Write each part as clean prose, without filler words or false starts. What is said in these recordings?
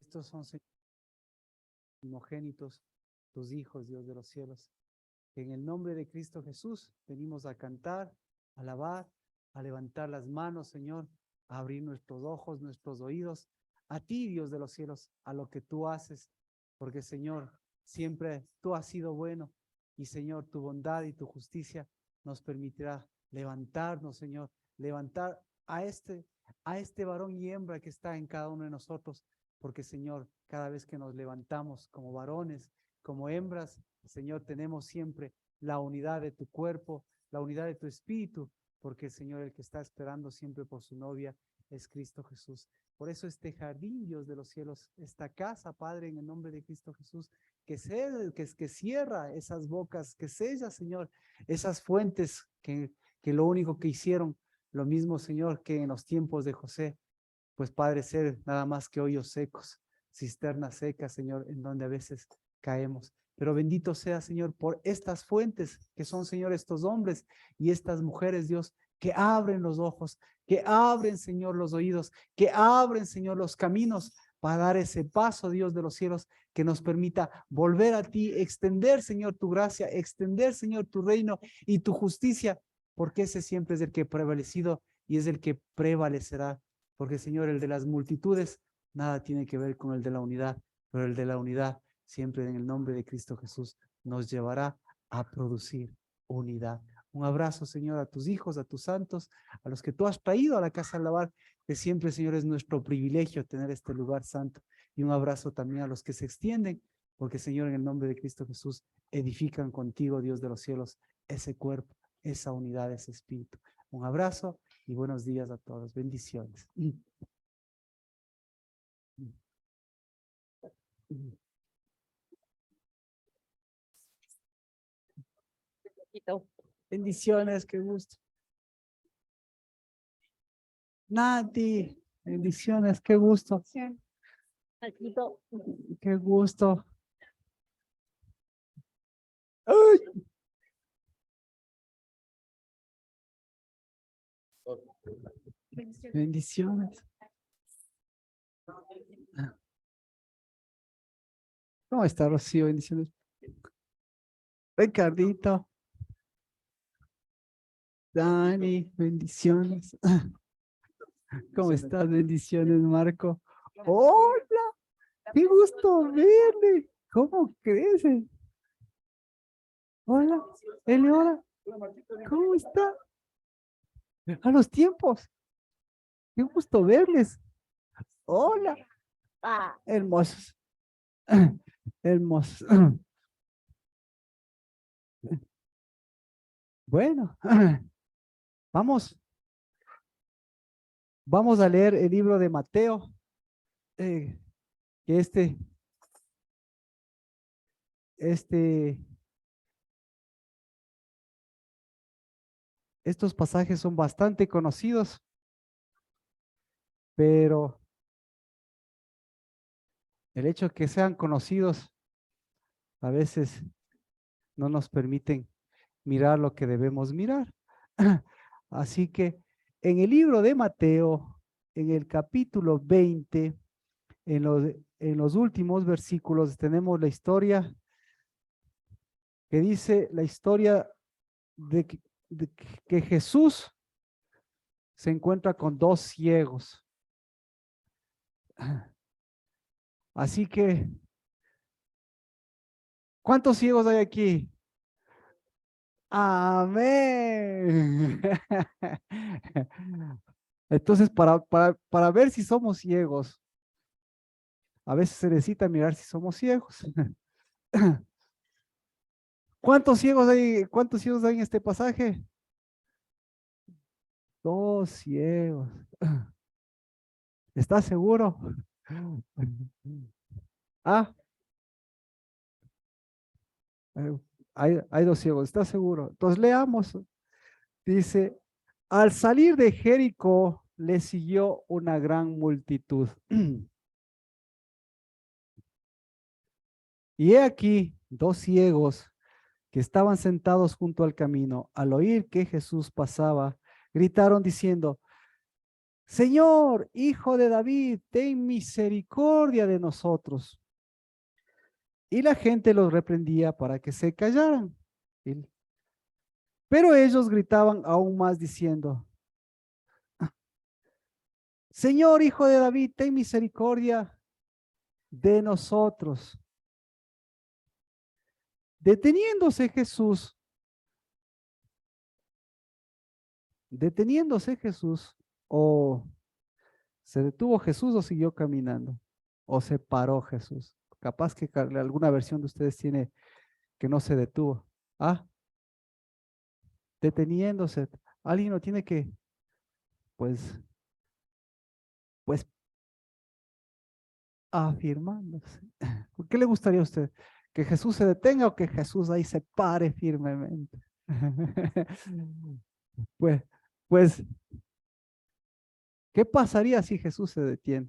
Estos son primogénitos, tus hijos, Dios de los cielos. En el nombre de Cristo Jesús venimos a cantar, a alabar, a levantar las manos, Señor, a abrir nuestros ojos, nuestros oídos, a ti, Dios de los cielos, a lo que tú haces, porque, Señor, siempre tú has sido bueno y, Señor, tu bondad y tu justicia nos permitirá levantarnos, Señor, levantar a este varón y hembra que está en cada uno de nosotros, porque, Señor, cada vez que nos levantamos como varones, como hembras, Señor, tenemos siempre la unidad de tu cuerpo, la unidad de tu espíritu, porque, Señor, el que está esperando siempre por su novia es Cristo Jesús. Por eso este jardín, Dios de los cielos, esta casa, Padre, en el nombre de Cristo Jesús, que cierra esas bocas, que sella, Señor, esas fuentes que lo único que hicieron, lo mismo, Señor, que en los tiempos de José, pues, Padre, ser nada más que hoyos secos, cisternas secas, Señor, en donde a veces caemos. Pero bendito sea, Señor, por estas fuentes que son, Señor, estos hombres y estas mujeres, Dios, que abren los ojos, que abren, Señor, los oídos, que abren, Señor, los caminos para dar ese paso, Dios de los cielos, que nos permita volver a ti, extender, Señor, tu gracia, extender, Señor, tu reino y tu justicia, porque ese siempre es el que ha prevalecido y es el que prevalecerá. Porque, Señor, el de las multitudes nada tiene que ver con el de la unidad, pero el de la unidad siempre en el nombre de Cristo Jesús nos llevará a producir unidad. Un abrazo, Señor, a tus hijos, a tus santos, a los que tú has traído a la casa al lavar, que siempre, Señor, es nuestro privilegio tener este lugar santo. Y un abrazo también a los que se extienden, porque, Señor, en el nombre de Cristo Jesús, edifican contigo, Dios de los cielos, ese cuerpo, esa unidad, ese espíritu. Un abrazo y buenos días a todos. Bendiciones. Bendiciones, qué gusto. Nati, bendiciones, qué gusto. Qué gusto. ¡Ay! Bendiciones. ¿Cómo está, Rocío? Bendiciones. Ricardito. Dani, bendiciones. ¿Cómo estás? Bendiciones, Marco. Hola, qué gusto verle. ¿Cómo crece? Hola, Eleora. ¿Cómo está? A los tiempos. Qué gusto verles. Hola. Ah, hermosos. Hermosos. Bueno, vamos a leer el libro de Mateo. Que estos pasajes son bastante conocidos, pero el hecho de que sean conocidos a veces no nos permiten mirar lo que debemos mirar. Así que en el libro de Mateo, en el capítulo 20, en los últimos versículos tenemos la historia que dice la historia de que Jesús se encuentra con dos ciegos. Así que, ¿cuántos ciegos hay aquí? Amén. Entonces, para ver si somos ciegos, a veces se necesita mirar si somos ciegos. ¿Cuántos ciegos hay en este pasaje? Dos ciegos. ¿Estás seguro? Ah, hay dos ciegos, ¿estás seguro? Entonces leamos. Dice, al salir de Jericó, le siguió una gran multitud. Y he aquí dos ciegos que estaban sentados junto al camino. Al oír que Jesús pasaba, gritaron diciendo, Señor, hijo de David, ten misericordia de nosotros. Y la gente los reprendía para que se callaran. Y- Pero ellos gritaban aún más diciendo, Señor, hijo de David, ten misericordia de nosotros. Deteniéndose Jesús, deteniéndose Jesús, o se detuvo Jesús o siguió caminando, o se paró Jesús. Capaz que alguna versión de ustedes tiene que no se detuvo. Ah, deteniéndose. Alguien lo tiene que, pues, pues, afirmándose. ¿Por qué le gustaría a usted? ¿Que Jesús se detenga o que Jesús ahí se pare firmemente? Pues, pues, ¿qué pasaría si Jesús se detiene?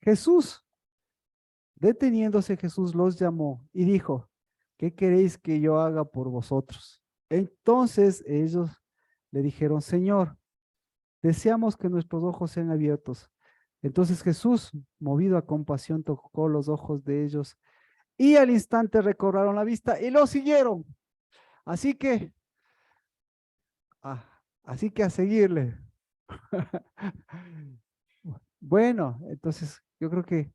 Jesús, deteniéndose Jesús los llamó y dijo, ¿qué queréis que yo haga por vosotros? Entonces ellos le dijeron, Señor, deseamos que nuestros ojos sean abiertos. Entonces Jesús, movido a compasión, tocó los ojos de ellos y al instante recobraron la vista y lo siguieron. Así que, así que a seguirle. Bueno, entonces yo creo que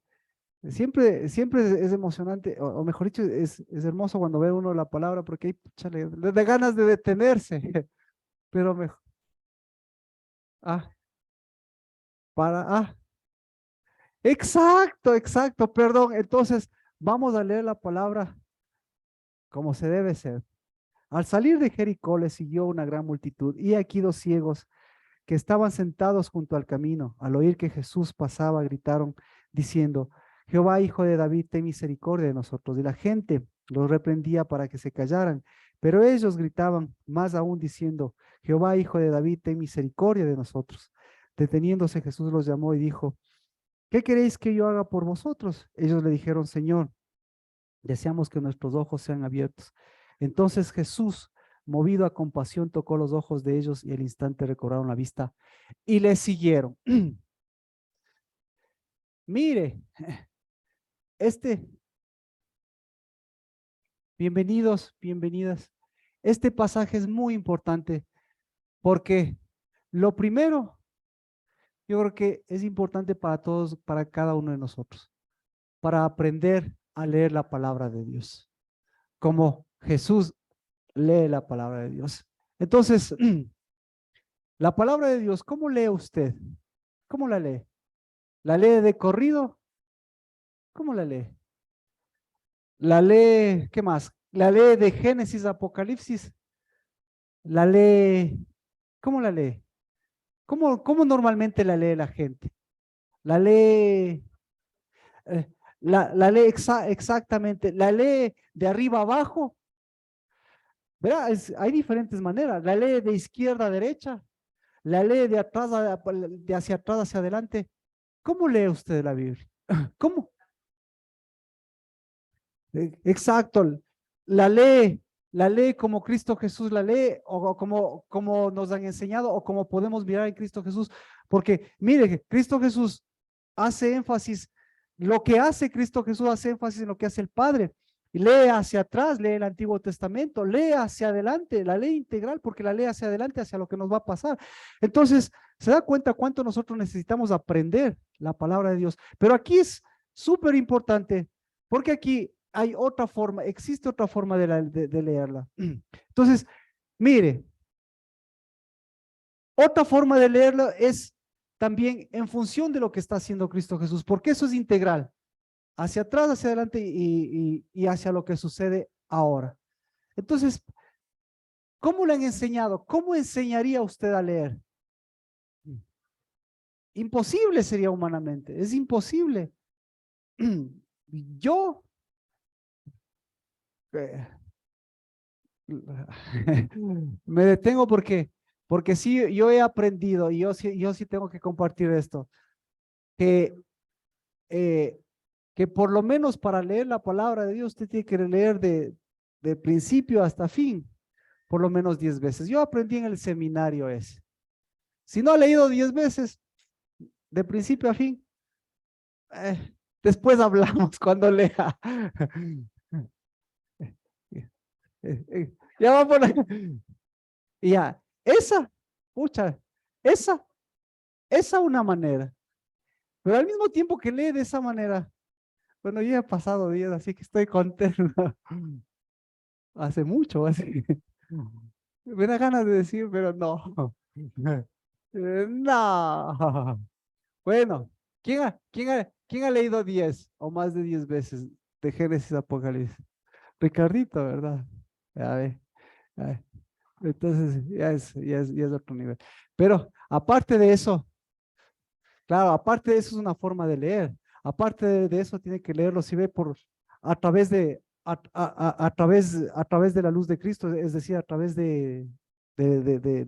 siempre es emocionante, o mejor dicho, es hermoso cuando ve uno la palabra porque hay chale, le da ganas de detenerse, pero mejor, ah, para, exacto, exacto, perdón. Entonces, vamos a leer la palabra como se debe ser. Al salir de Jericó le siguió una gran multitud y aquí dos ciegos que estaban sentados junto al camino. Al oír que Jesús pasaba, gritaron diciendo, Jehová, hijo de David, ten misericordia de nosotros. Y la gente los reprendía para que se callaran, pero ellos gritaban más aún diciendo, Jehová, hijo de David, ten misericordia de nosotros. Deteniéndose Jesús los llamó y dijo, ¿qué queréis que yo haga por vosotros? Ellos le dijeron, Señor, deseamos que nuestros ojos sean abiertos. Entonces Jesús, movido a compasión, tocó los ojos de ellos y al instante recobraron la vista y le siguieron. Mire, este, bienvenidos, bienvenidas. Este pasaje es muy importante porque lo primero, yo creo que es importante para todos, para cada uno de nosotros, para aprender a leer la palabra de Dios, como Jesús lee la palabra de Dios. Entonces, la palabra de Dios, ¿cómo lee usted? ¿Cómo la lee? ¿La lee de corrido? ¿Cómo la lee? ¿La lee, qué más? ¿La lee de Génesis a Apocalipsis? ¿La lee, cómo la lee? ¿Cómo normalmente la lee la gente? ¿La lee, la lee exactamente? ¿La lee de arriba abajo? ¿Verdad? Hay diferentes maneras. ¿La lee de izquierda a derecha? ¿La lee de atrás, de hacia atrás hacia adelante? ¿Cómo lee usted la Biblia? ¿Cómo? Exacto. La lee, la lee como Cristo Jesús la lee, o como nos han enseñado, o como podemos mirar en Cristo Jesús. Porque mire, Cristo Jesús hace énfasis, lo que hace Cristo Jesús hace énfasis en lo que hace el Padre. Y lee hacia atrás, lee el Antiguo Testamento, lee hacia adelante, la ley integral, porque la lee hacia adelante, hacia lo que nos va a pasar. Entonces, se da cuenta cuánto nosotros necesitamos aprender la palabra de Dios. Pero aquí es súper importante, porque aquí hay otra forma, existe otra forma de leerla. Entonces, mire, otra forma de leerla es también en función de lo que está haciendo Cristo Jesús, porque eso es integral, hacia atrás, hacia adelante y hacia lo que sucede ahora. Entonces, ¿cómo le han enseñado? ¿Cómo enseñaría usted a leer? Imposible sería humanamente, es imposible. Yo, eh, me detengo porque sí, yo he aprendido y yo sí tengo que compartir esto, que, eh, que por lo menos para leer la palabra de Dios usted tiene que leer de principio hasta fin, por lo menos 10 veces. Yo aprendí en el seminario ese. Si no ha leído 10 veces, de principio a fin, después hablamos cuando lea. Ya va por y ya, esa, pucha, esa, esa una manera. Pero al mismo tiempo que lee de esa manera, bueno, yo ya he pasado días, así que estoy contento. Hace mucho, así. Me da ganas de decir, pero no. No. Bueno, ¿quién ha leído 10 o más de 10 veces de Génesis a Apocalipsis? Ricardito, ¿verdad? A ver, a ver. Entonces ya es otro nivel. Pero aparte de eso, claro, aparte de eso es una forma de leer. Aparte de eso tiene que leerlo si ve a través a través de la luz de Cristo, es decir, a través de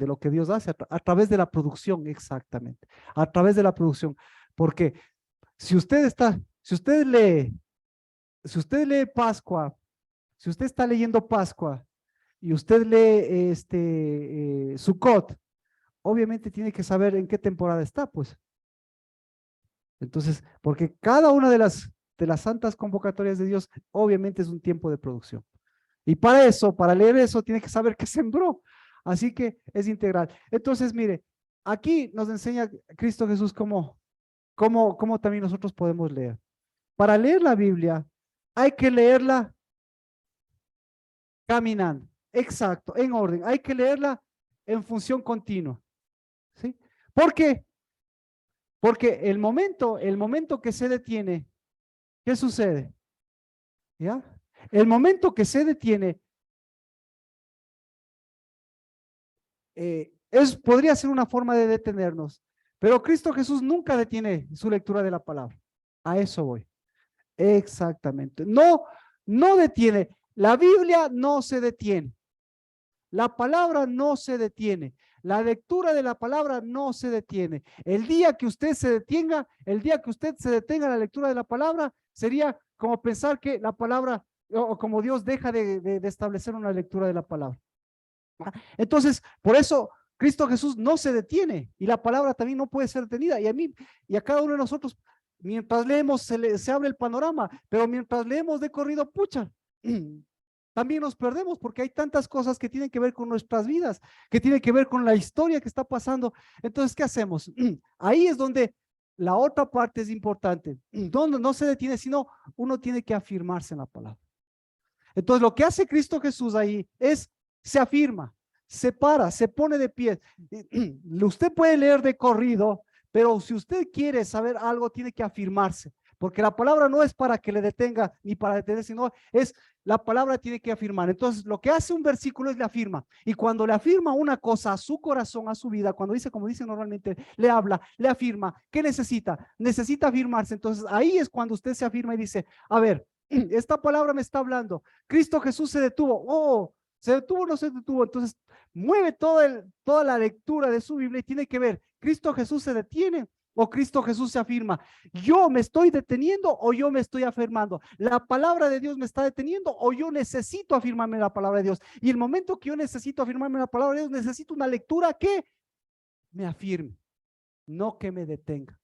lo que Dios hace, a través de la producción, exactamente, a través de la producción. Porque si usted lee Pascua, si usted está leyendo Pascua y usted lee Sukkot, obviamente tiene que saber en qué temporada está, pues. Entonces, porque cada una de las santas convocatorias de Dios, obviamente es un tiempo de producción. Y para eso, para leer eso, tiene que saber qué sembró. Así que es integral. Entonces, mire, aquí nos enseña Cristo Jesús cómo también nosotros podemos leer. Para leer la Biblia, hay que leerla caminando. Exacto, en orden. Hay que leerla en función continua. ¿Sí? ¿Por qué? Porque el momento que se detiene, ¿qué sucede? ¿Ya? El momento que se detiene, podría ser una forma de detenernos, pero Cristo Jesús nunca detiene su lectura de la palabra. A eso voy. Exactamente. No, no detiene. La Biblia no se detiene. La palabra no se detiene. La lectura de la palabra no se detiene. El día que usted se detenga, el día que usted se detenga en la lectura de la palabra, sería como pensar que la palabra, o como Dios deja de establecer una lectura de la palabra. Entonces, por eso Cristo Jesús no se detiene y la palabra también no puede ser detenida. Y a mí y a cada uno de nosotros, mientras leemos, se abre el panorama, pero mientras leemos de corrido, pucha, también nos perdemos porque hay tantas cosas que tienen que ver con nuestras vidas, que tienen que ver con la historia que está pasando. Entonces, ¿qué hacemos? Ahí es donde la otra parte es importante. Donde no se detiene, sino uno tiene que afirmarse en la palabra. Entonces, lo que hace Cristo Jesús ahí se afirma, se para, se pone de pie. Usted puede leer de corrido, pero si usted quiere saber algo, tiene que afirmarse, porque la palabra no es para que le detenga ni para detener, sino la palabra tiene que afirmar. Entonces, lo que hace un versículo es le afirma. Y cuando le afirma una cosa a su corazón, a su vida, cuando dice, como dice normalmente, le habla, le afirma, ¿qué necesita? Necesita afirmarse. Entonces, ahí es cuando usted se afirma y dice, a ver, esta palabra me está hablando. Cristo Jesús se detuvo. Oh, ¿se detuvo o no se detuvo? Entonces, mueve toda la lectura de su Biblia y tiene que ver, ¿Cristo Jesús se detiene o Cristo Jesús se afirma? ¿Yo me estoy deteniendo o yo me estoy afirmando? ¿La palabra de Dios me está deteniendo o yo necesito afirmarme en la palabra de Dios? Y el momento que yo necesito afirmarme en la palabra de Dios, necesito una lectura que me afirme, no que me detenga.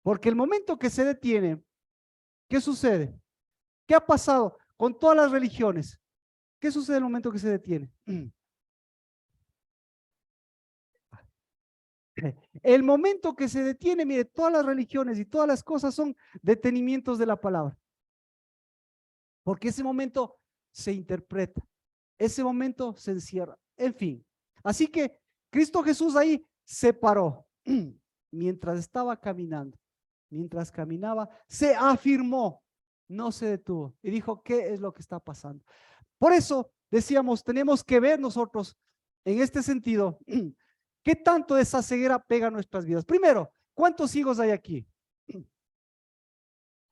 Porque el momento que se detiene, ¿qué sucede? ¿Qué ha pasado con todas las religiones? ¿Qué sucede en el momento que se detiene? El momento que se detiene, mire, todas las religiones y todas las cosas son detenimientos de la palabra. Porque ese momento se interpreta, ese momento se encierra, en fin. Así que Cristo Jesús ahí se paró mientras estaba caminando, mientras caminaba, se afirmó, no se detuvo y dijo, ¿qué es lo que está pasando? Por eso decíamos, tenemos que ver nosotros en este sentido, ¿qué tanto de esa ceguera pega a nuestras vidas? Primero, ¿cuántos hijos hay aquí?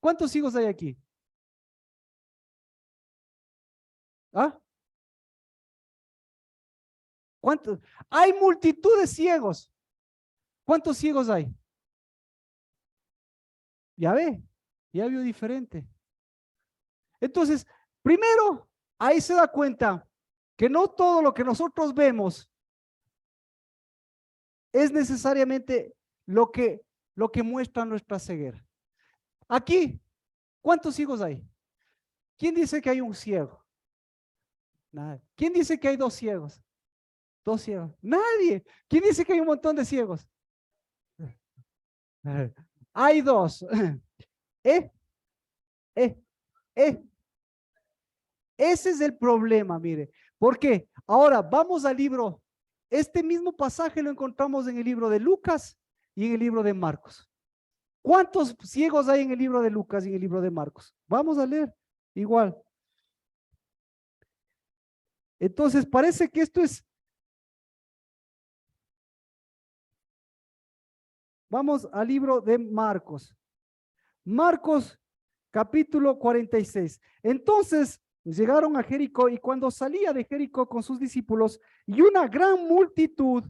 ¿Cuántos hijos hay aquí? ¿Ah? ¿Cuántos? Hay multitud de ciegos. ¿Cuántos ciegos hay? Ya ve, ya vio diferente. Entonces, primero, ahí se da cuenta que no todo lo que nosotros vemos es necesariamente lo que muestra nuestra ceguera. Aquí, ¿cuántos ciegos hay? ¿Quién dice que hay un ciego? Nadie. ¿Quién dice que hay dos ciegos? Dos ciegos. Nadie. ¿Quién dice que hay un montón de ciegos? Hay dos. ¿Eh? ¿Eh? ¿Eh? Ese es el problema, mire. ¿Por qué? Ahora vamos al libro. Este mismo pasaje lo encontramos en el libro de Lucas y en el libro de Marcos. ¿Cuántos ciegos hay en el libro de Lucas y en el libro de Marcos? Vamos a leer igual. Entonces parece que esto es. Vamos al libro de Marcos. Marcos capítulo 46. Entonces llegaron a Jericó y cuando salía de Jericó con sus discípulos y una gran multitud,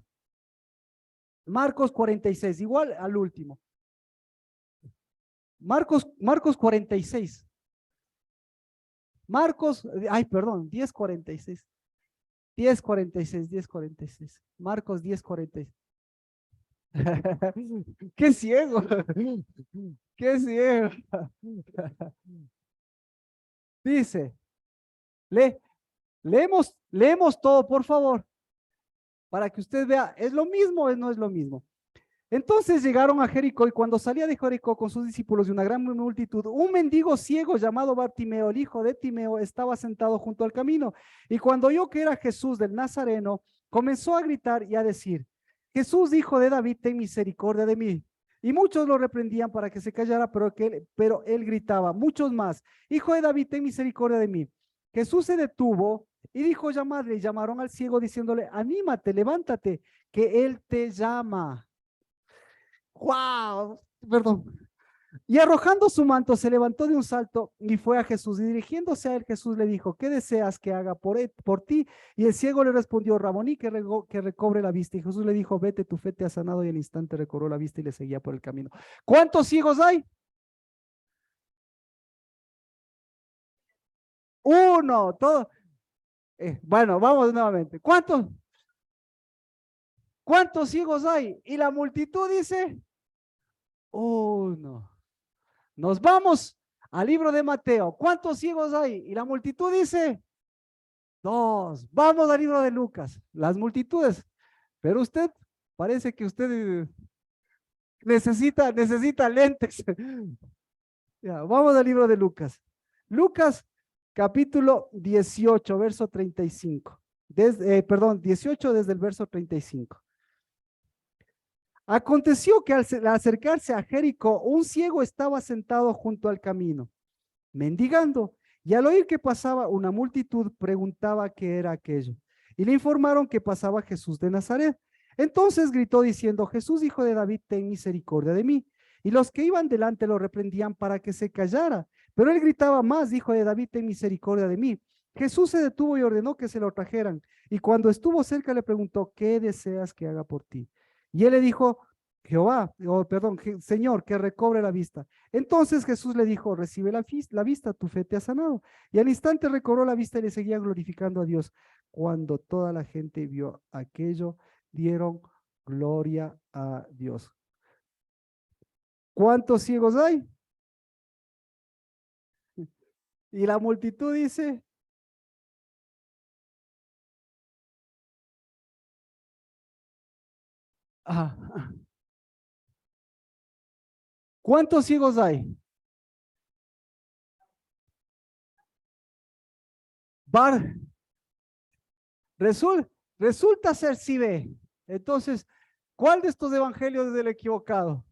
Marcos 46, igual al último. Marcos 46. Ay, perdón, 10:46. 10:46, 10:46. Marcos 10:46. ¡Qué ciego! ¡Qué ciego! Dice, leemos todo, por favor, para que usted vea, ¿es lo mismo o no es lo mismo? Entonces llegaron a Jericó y cuando salía de Jericó con sus discípulos y una gran multitud, un mendigo ciego llamado Bartimeo, el hijo de Timeo, estaba sentado junto al camino. Y cuando oyó que era Jesús del Nazareno, comenzó a gritar y a decir, Jesús, hijo de David, ten misericordia de mí. Y muchos lo reprendían para que se callara, pero él gritaba, muchos más, hijo de David, ten misericordia de mí. Jesús se detuvo y dijo, llamadle. Y llamaron al ciego diciéndole, anímate, levántate, que él te llama. ¡Wow! Perdón. Y arrojando su manto, se levantó de un salto y fue a Jesús. Y dirigiéndose a él, Jesús le dijo, ¿qué deseas que haga por ti? Y el ciego le respondió, Raboní, que recobre la vista. Y Jesús le dijo, vete, tu fe te ha sanado. Y al instante recobró la vista y le seguía por el camino. ¿Cuántos ciegos hay? Uno, todo. Bueno, vamos nuevamente. ¿Cuántos ciegos hay? Y la multitud dice, uno. Nos vamos al libro de Mateo. ¿Cuántos ciegos hay? Y la multitud dice, dos. Vamos al libro de Lucas. Las multitudes. Pero usted, parece que usted necesita lentes. Ya, vamos al libro de Lucas. Lucas capítulo 18, verso 35. Perdón, 18 desde el verso 35. Aconteció que al acercarse a Jericó, un ciego estaba sentado junto al camino, mendigando, y al oír que pasaba una multitud, preguntaba qué era aquello. Y le informaron que pasaba Jesús de Nazaret. Entonces gritó diciendo, Jesús, hijo de David, ten misericordia de mí. Y los que iban delante lo reprendían para que se callara. Pero él gritaba más, hijo de David, ten misericordia de mí. Jesús se detuvo y ordenó que se lo trajeran. Y cuando estuvo cerca le preguntó, ¿qué deseas que haga por ti? Y él le dijo, Señor, que recobre la vista. Entonces Jesús le dijo, recibe la vista, tu fe te ha sanado. Y al instante recobró la vista y le seguía glorificando a Dios. Cuando toda la gente vio aquello, dieron gloria a Dios. ¿Cuántos ciegos hay? Y la multitud dice, ah, ¿cuántos ciegos hay? Bar, resulta ser si ve. Entonces, ¿cuál de estos evangelios es el equivocado?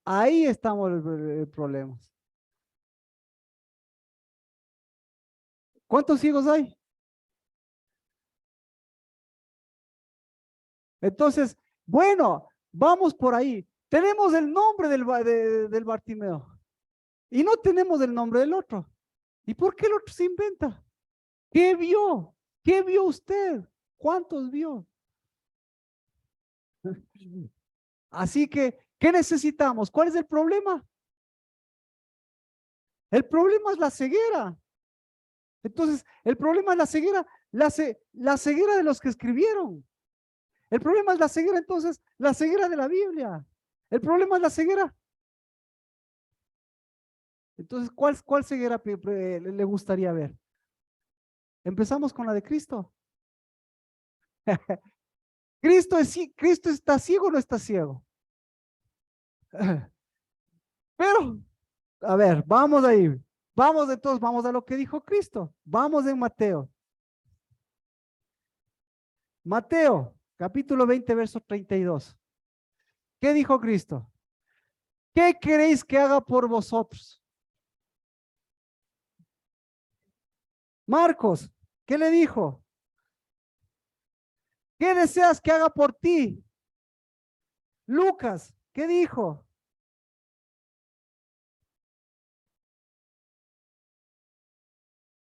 Ahí estamos el problema. ¿Cuántos ciegos hay? Entonces, bueno, vamos por ahí. Tenemos el nombre del Bartimeo y no tenemos el nombre del otro. ¿Y por qué el otro se inventa? ¿Qué vio? ¿Qué vio usted? ¿Cuántos vio? Así que, ¿qué necesitamos? ¿Cuál es el problema? El problema es la ceguera. Entonces, el problema es la ceguera. la ceguera de los que escribieron. El problema es la ceguera, entonces, la ceguera de la Biblia. El problema es la ceguera. Entonces, ¿cuál ceguera le gustaría ver? Empezamos con la de Cristo. Cristo está ciego o no está ciego. Pero, a ver, vamos ahí. Vamos entonces, vamos a lo que dijo Cristo. Vamos en Mateo. Mateo, capítulo 20, verso 32. ¿Qué dijo Cristo? ¿Qué queréis que haga por vosotros? Marcos, ¿qué le dijo? ¿Qué deseas que haga por ti? Lucas, ¿qué dijo?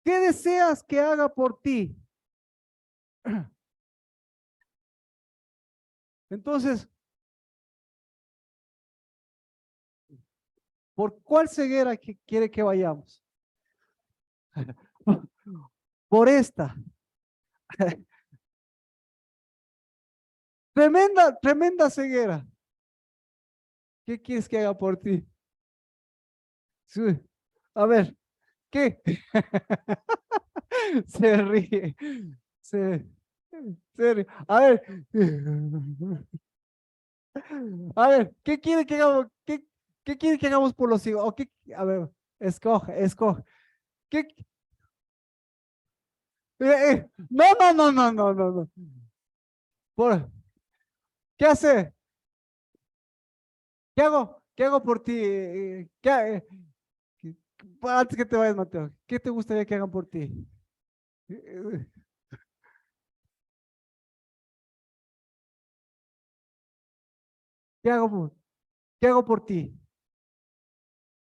¿Qué deseas que haga por ti? Entonces, ¿por cuál ceguera quiere que vayamos? Por esta. Tremenda, tremenda ceguera. ¿Qué quieres que haga por ti? Sí. A ver, ¿qué? Se ríe. Se, se ríe. A ver, ¿qué quiere que hagamos? ¿Qué quiere que hagamos por los hijos? A ver, escoge. ¿Qué? No, no, no, no, no, no, no. ¿Qué hace? ¿Qué hago? ¿Qué hago por ti? ¿Qué- Antes que te vayas, Mateo, ¿qué te gustaría que hagan por ti? Eh, ¿Qué hago qué hago por ti?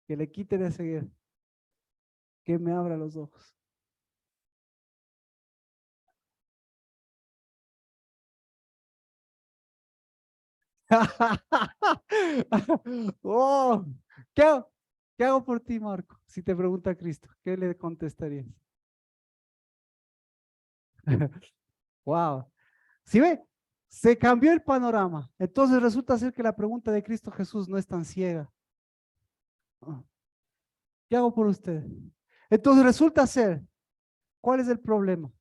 Que le quite de seguir, que me abra los ojos. Oh, ¿qué hago? ¿Qué hago por ti, Marco? Si te pregunta Cristo, ¿qué le contestarías? Wow. ¿Sí ve? Se cambió el panorama. Entonces resulta ser que la pregunta de Cristo Jesús no es tan ciega. Ah, ¿qué hago por usted? Entonces resulta ser, ¿cuál es el problema?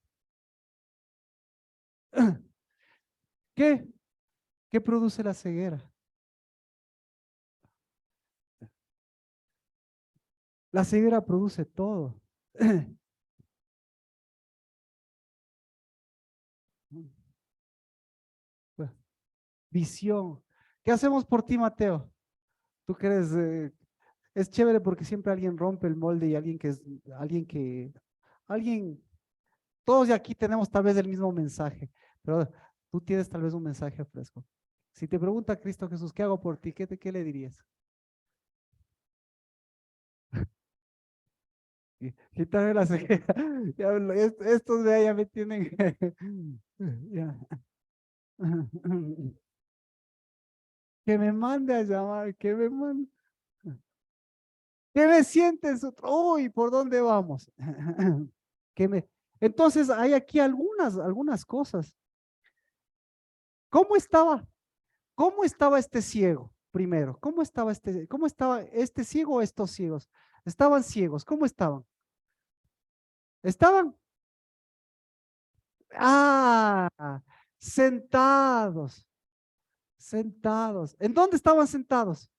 ¿Qué? ¿Qué produce la ceguera? La ceguera produce todo. Visión. ¿Qué hacemos por ti, Mateo? Tú que eres, es chévere porque siempre alguien rompe el molde y alguien, todos de aquí tenemos tal vez el mismo mensaje, pero tú tienes tal vez un mensaje fresco. Si te pregunta Cristo Jesús, ¿qué hago por ti? ¿Qué le dirías? Quítame la ceguera. Estos de allá me tienen. Ya. Que me mande a llamar, que me mande. ¿Qué me sientes? Uy, ¿por dónde vamos? Que me... Entonces hay aquí algunas cosas. ¿Cómo estaba? ¿Cómo estaba este ciego? Primero, cómo estaba este ciego o estos ciegos? Estaban ciegos, ¿cómo estaban? Estaban, ah, sentados, sentados. ¿En dónde estaban sentados?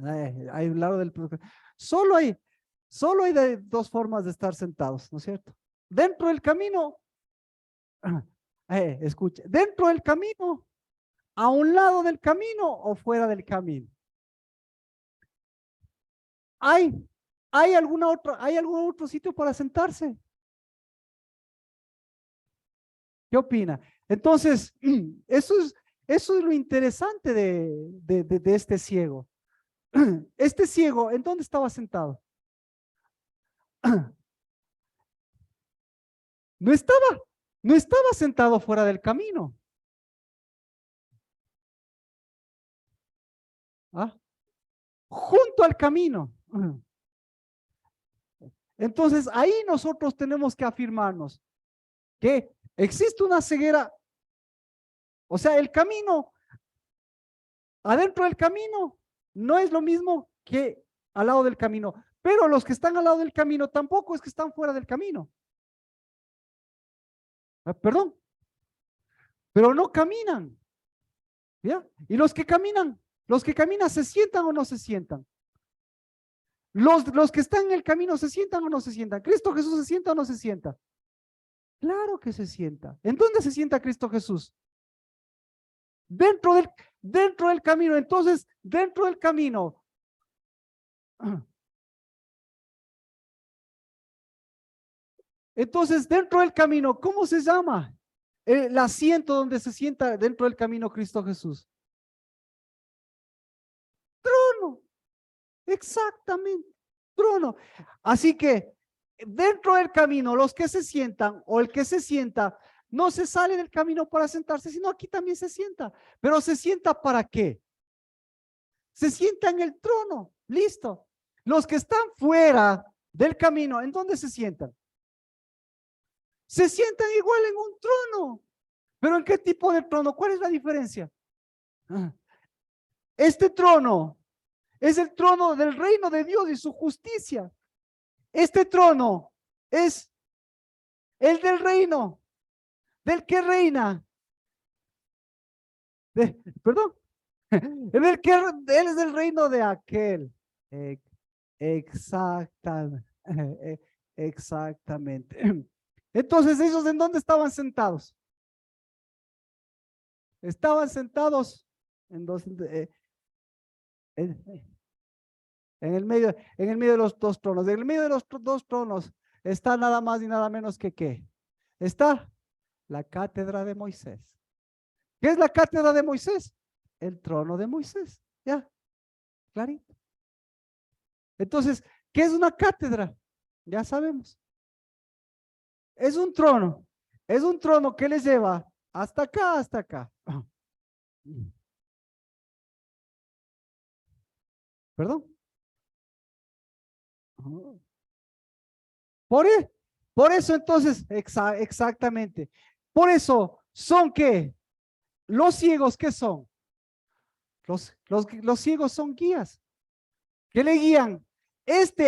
Hay un lado del... Solo hay, solo hay dos formas de estar sentados, ¿no es cierto? Dentro del camino, escuche, dentro del camino, a un lado del camino o fuera del camino. ¿Hay, hay algún otro sitio para sentarse? ¿Qué opina? Entonces, eso es lo interesante de este ciego. Este ciego, ¿en dónde estaba sentado? No estaba, no estaba sentado fuera del camino. ¿Ah? Junto al camino. Entonces ahí nosotros tenemos que afirmarnos que existe una ceguera, o sea, el camino, adentro del camino, no es lo mismo que al lado del camino, pero los que están al lado del camino tampoco es que están fuera del camino. Perdón, pero no caminan, ¿ya? Y los que caminan ¿se sientan o no se sientan? Los que están en el camino, ¿se sientan o no se sientan? ¿Cristo Jesús se sienta o no se sienta? Claro que se sienta. ¿En dónde se sienta Cristo Jesús? Dentro del camino. Entonces, dentro del camino. Entonces, dentro del camino, ¿cómo se llama? El asiento donde se sienta dentro del camino Cristo Jesús. Trono. Exactamente. Trono. Así que dentro del camino, los que se sientan o el que se sienta, no se sale del camino para sentarse, sino aquí también se sienta. Pero ¿se sienta para qué? Se sienta en el trono. Listo. Los que están fuera del camino, ¿en dónde se sientan? Se sientan igual en un trono. ¿Pero en qué tipo de trono? ¿Cuál es la diferencia? Este trono es el trono del reino de Dios y su justicia. Este trono es el del reino, del que reina. Perdón. Él es del reino de aquel. Exactamente. Exactamente. Entonces, ¿ellos en dónde estaban sentados? Estaban sentados en dos, en, en el medio de los dos tronos. En el medio de los dos tronos está nada más y nada menos que ¿qué? Está la cátedra de Moisés. ¿Qué es la cátedra de Moisés? El trono de Moisés. Ya, clarito. Entonces, ¿qué es una cátedra? Ya sabemos. Es un trono. Es un trono que les lleva hasta acá, hasta acá. ¿Perdón? Por, por eso entonces, exactamente. Por eso, ¿son qué? Los ciegos, ¿qué son? Los ciegos son guías. ¿Qué le guían?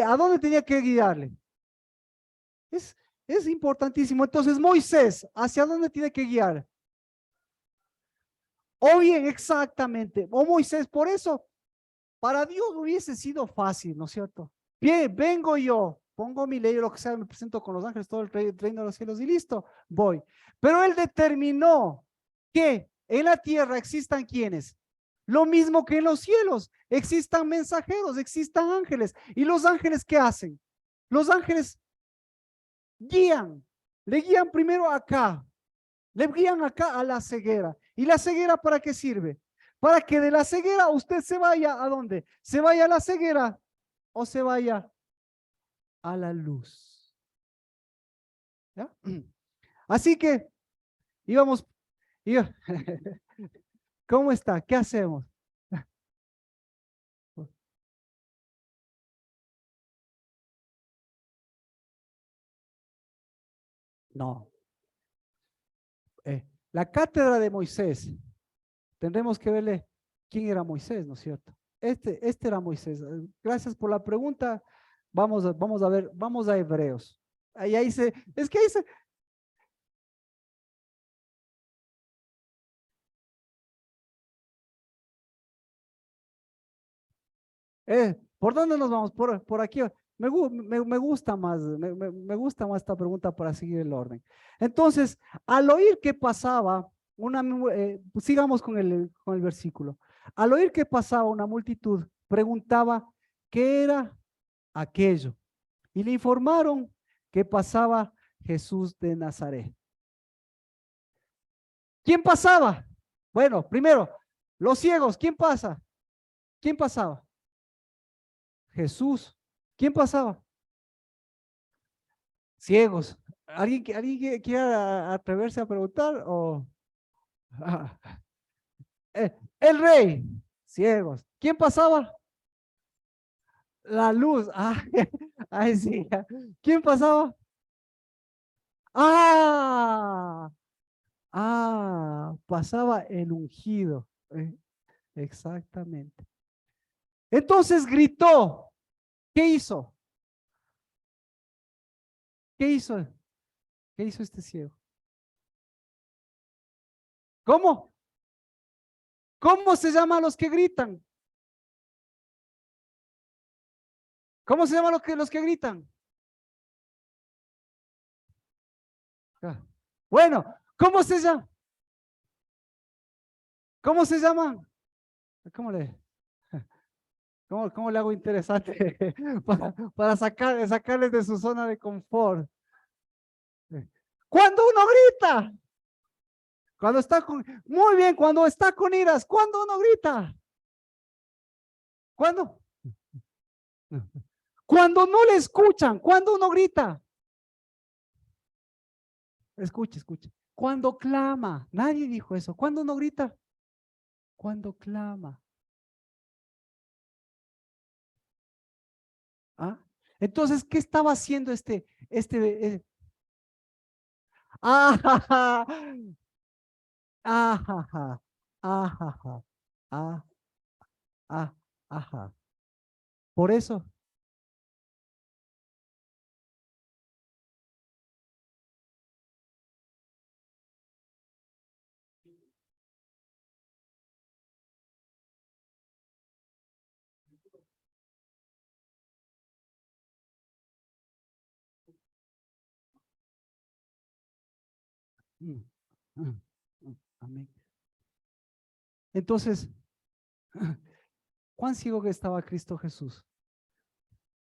¿A dónde tenía que guiarle? Es importantísimo. Entonces, Moisés, ¿hacia dónde tiene que guiar? O bien, exactamente. O Moisés, por eso, para Dios hubiese sido fácil, ¿no es cierto? Bien, vengo yo, pongo mi ley, lo que sea, me presento con los ángeles, todo el reino de los cielos y listo, voy. Pero él determinó que en la tierra existan quienes, lo mismo que en los cielos, existan mensajeros, existan ángeles. ¿Y los ángeles qué hacen? Los ángeles guían, le guían primero acá, le guían acá a la ceguera. ¿Y la ceguera para qué sirve? Para que de la ceguera usted se vaya ¿a dónde? Se vaya a la ceguera o se vaya a la luz. ¿Ya? Así que íbamos, ¿cómo está? ¿Qué hacemos? No. La cátedra de Moisés, tendremos que verle quién era Moisés, ¿no es cierto? Este era Moisés. Gracias por la pregunta. Vamos a ver, vamos a Hebreos. Es que ahí se, ¿por dónde nos vamos? Por aquí. Me gusta más, me gusta más esta pregunta para seguir el orden. Entonces, al oír que pasaba, sigamos con el versículo. Al oír que pasaba una multitud, preguntaba qué era aquello. Y le informaron que pasaba Jesús de Nazaret. ¿Quién pasaba? Bueno, primero, los ciegos, ¿quién pasa? ¿Quién pasaba? Jesús. ¿Quién pasaba? Ciegos. ¿Alguien quiere atreverse a preguntar? Ah, el rey. Ciegos. ¿Quién pasaba? La luz. Ah, ay, sí. ¿Quién pasaba? Ah, pasaba el ungido. Exactamente. Entonces gritó. ¿Qué hizo? ¿Qué hizo? ¿Qué hizo este ciego? ¿Cómo? ¿Cómo se llaman los que gritan? ¿Cómo se llaman los que gritan? Ah, bueno, ¿cómo se llama? ¿Cómo se llaman? ¿Cómo le, cómo le hago interesante para sacarles de su zona de confort? Cuando uno grita, cuando está con, muy bien, cuando está con iras, cuando uno grita, cuando, cuando no le escuchan, cuando uno grita, escuche, escuche, cuando clama, nadie dijo eso, cuando uno grita, cuando clama, ¿ah? Entonces, ¿qué estaba haciendo ah, ajaja, ajaja, ah, ah, ajá. Por eso, mm, mm, amén. Entonces, ¿cuán ciego que estaba Cristo Jesús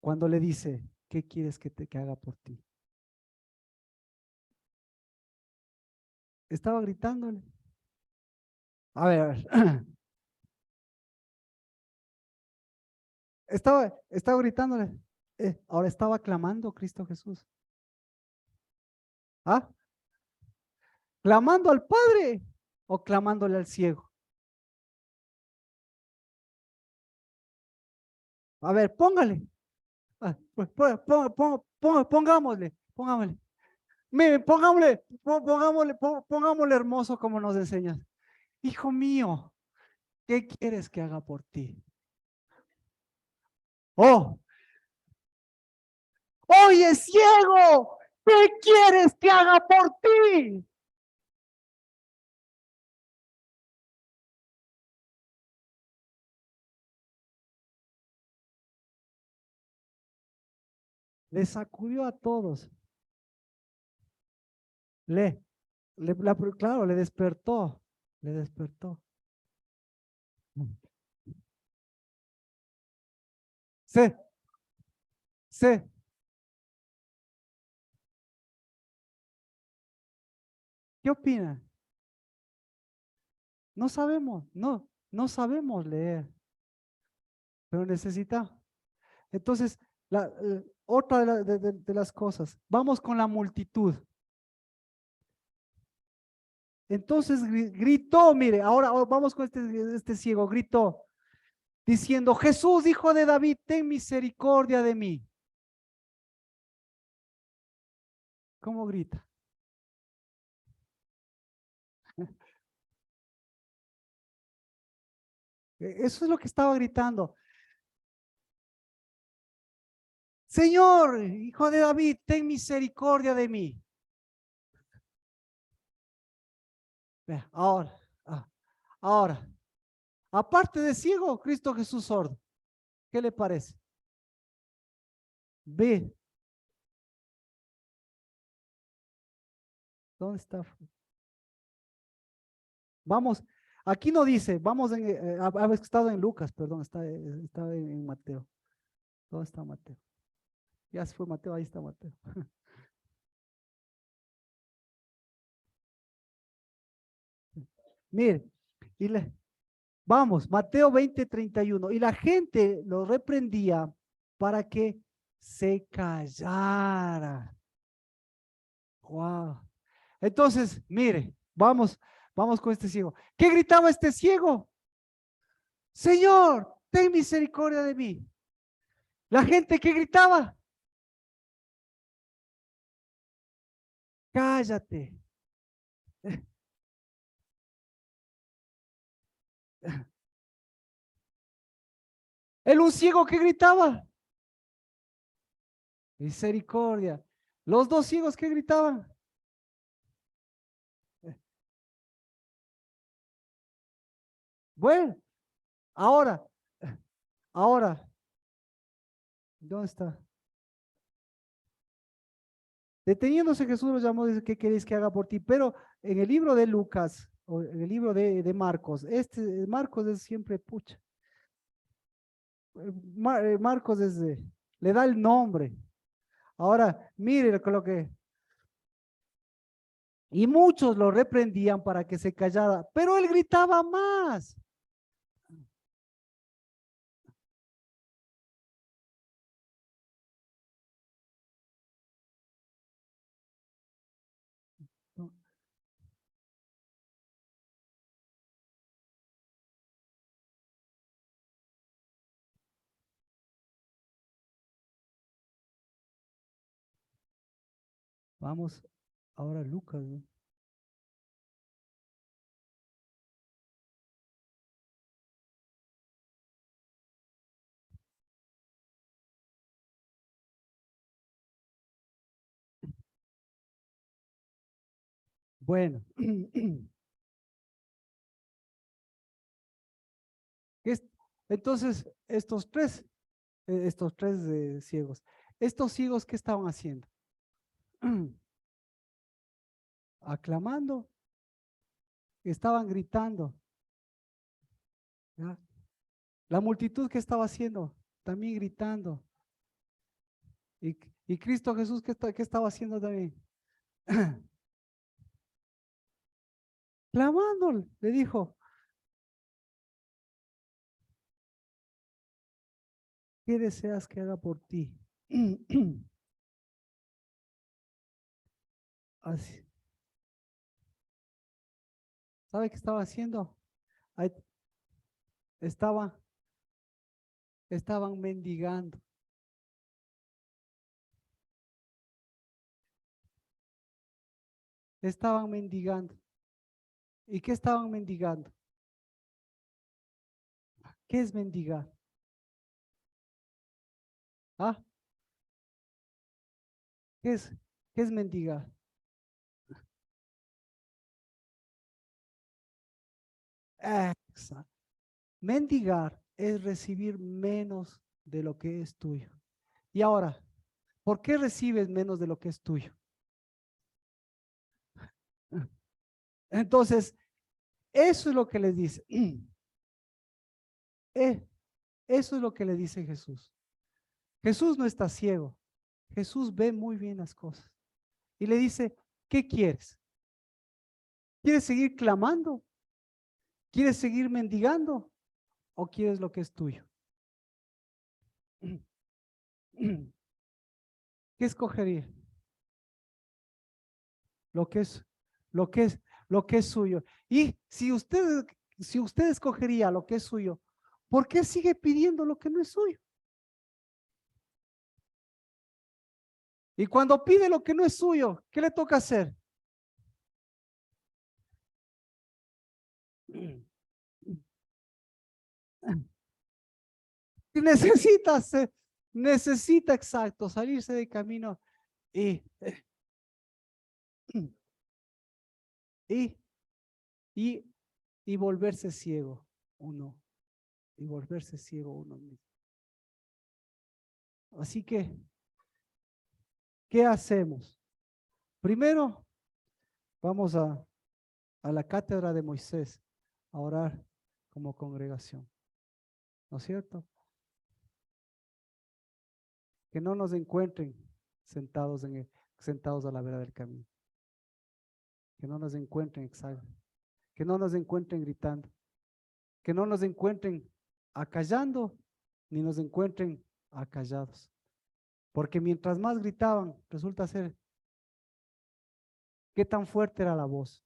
cuando le dice, ¿qué quieres que haga por ti? Estaba gritándole. A ver, estaba gritándole. Ahora estaba clamando Cristo Jesús. ¿Ah? ¿Clamando al Padre o clamándole al ciego? A ver, póngale. Pongámosle. Mire, pongámosle hermoso como nos enseñas. Hijo mío, ¿qué quieres que haga por ti? Oh, oye, ciego, ¿qué quieres que haga por ti? Le sacudió a todos. Le, claro, le despertó. Le despertó. Sí, sí. ¿Qué opina? No sabemos, no sabemos leer, pero necesita. Entonces, otra de las cosas, vamos con la multitud. Entonces gritó, mire, ahora vamos con este ciego, gritó, diciendo, Jesús, hijo de David, ten misericordia de mí. ¿Cómo grita? Eso es lo que estaba gritando. Señor, hijo de David, ten misericordia de mí. Vea, ahora, aparte de ciego, Cristo Jesús sordo. ¿Qué le parece? Ve, ¿dónde está? Vamos, aquí no dice, vamos ha estado en Lucas, perdón, está en Mateo. ¿Dónde está Mateo? Ya se fue Mateo, ahí está Mateo. Mire, y vamos, Mateo 20:31. Y la gente lo reprendía para que se callara. Wow. Entonces, mire, vamos con este ciego. ¿Qué gritaba este ciego? Señor, ten misericordia de mí. La gente que gritaba, cállate. El un ciego que gritaba, misericordia. Los dos ciegos que gritaban. Bueno, ahora, ahora, ¿dónde está? Deteniéndose Jesús los llamó, dice, ¿qué queréis que haga por ti? Pero en el libro de Lucas, o en el libro de Marcos, Marcos es siempre pucha. Marcos le da el nombre. Ahora, mire lo que... Y muchos lo reprendían para que se callara, pero él gritaba más. Vamos, ahora Lucas, ¿no? Bueno, es- entonces estos tres ciegos, estos ciegos, ¿qué estaban haciendo? Aclamando, estaban gritando, ¿ya? La multitud, ¿qué estaba haciendo? También gritando. Y Cristo Jesús, ¿qué estaba haciendo también? Clamando, le dijo, ¿qué deseas que haga por ti? Así, ¿sabe qué estaba haciendo? Ahí estaba, estaban mendigando, estaban mendigando. ¿Y qué estaban mendigando? ¿Qué es mendigar? ¿Ah? ¿Qué es, qué es mendigar? Exacto. Mendigar es recibir menos de lo que es tuyo. Y ahora, ¿por qué recibes menos de lo que es tuyo? Entonces, eso es lo que les dice. Eh, Eso es lo que le dice Jesús. Jesús no está ciego. Jesús ve muy bien las cosas. Y le dice, ¿qué quieres? ¿Quieres seguir clamando? ¿Quieres seguir mendigando? ¿O quieres lo que es tuyo? ¿Qué escogería? Lo que es, lo que es, lo que es suyo. Y si usted escogería lo que es suyo, ¿por qué sigue pidiendo lo que no es suyo? Y cuando pide lo que no es suyo, ¿qué le toca hacer? Y necesita exacto salirse del camino y, y, y, y volverse ciego uno, y volverse ciego uno mismo. Así que, ¿qué hacemos? Primero, vamos a la cátedra de Moisés a orar como congregación, ¿no es cierto? Que no nos encuentren sentados, sentados a la vera del camino, que no nos encuentren exacto, que no nos encuentren gritando, que no nos encuentren acallando, ni nos encuentren acallados. Porque mientras más gritaban, resulta ser, ¿qué tan fuerte era la voz?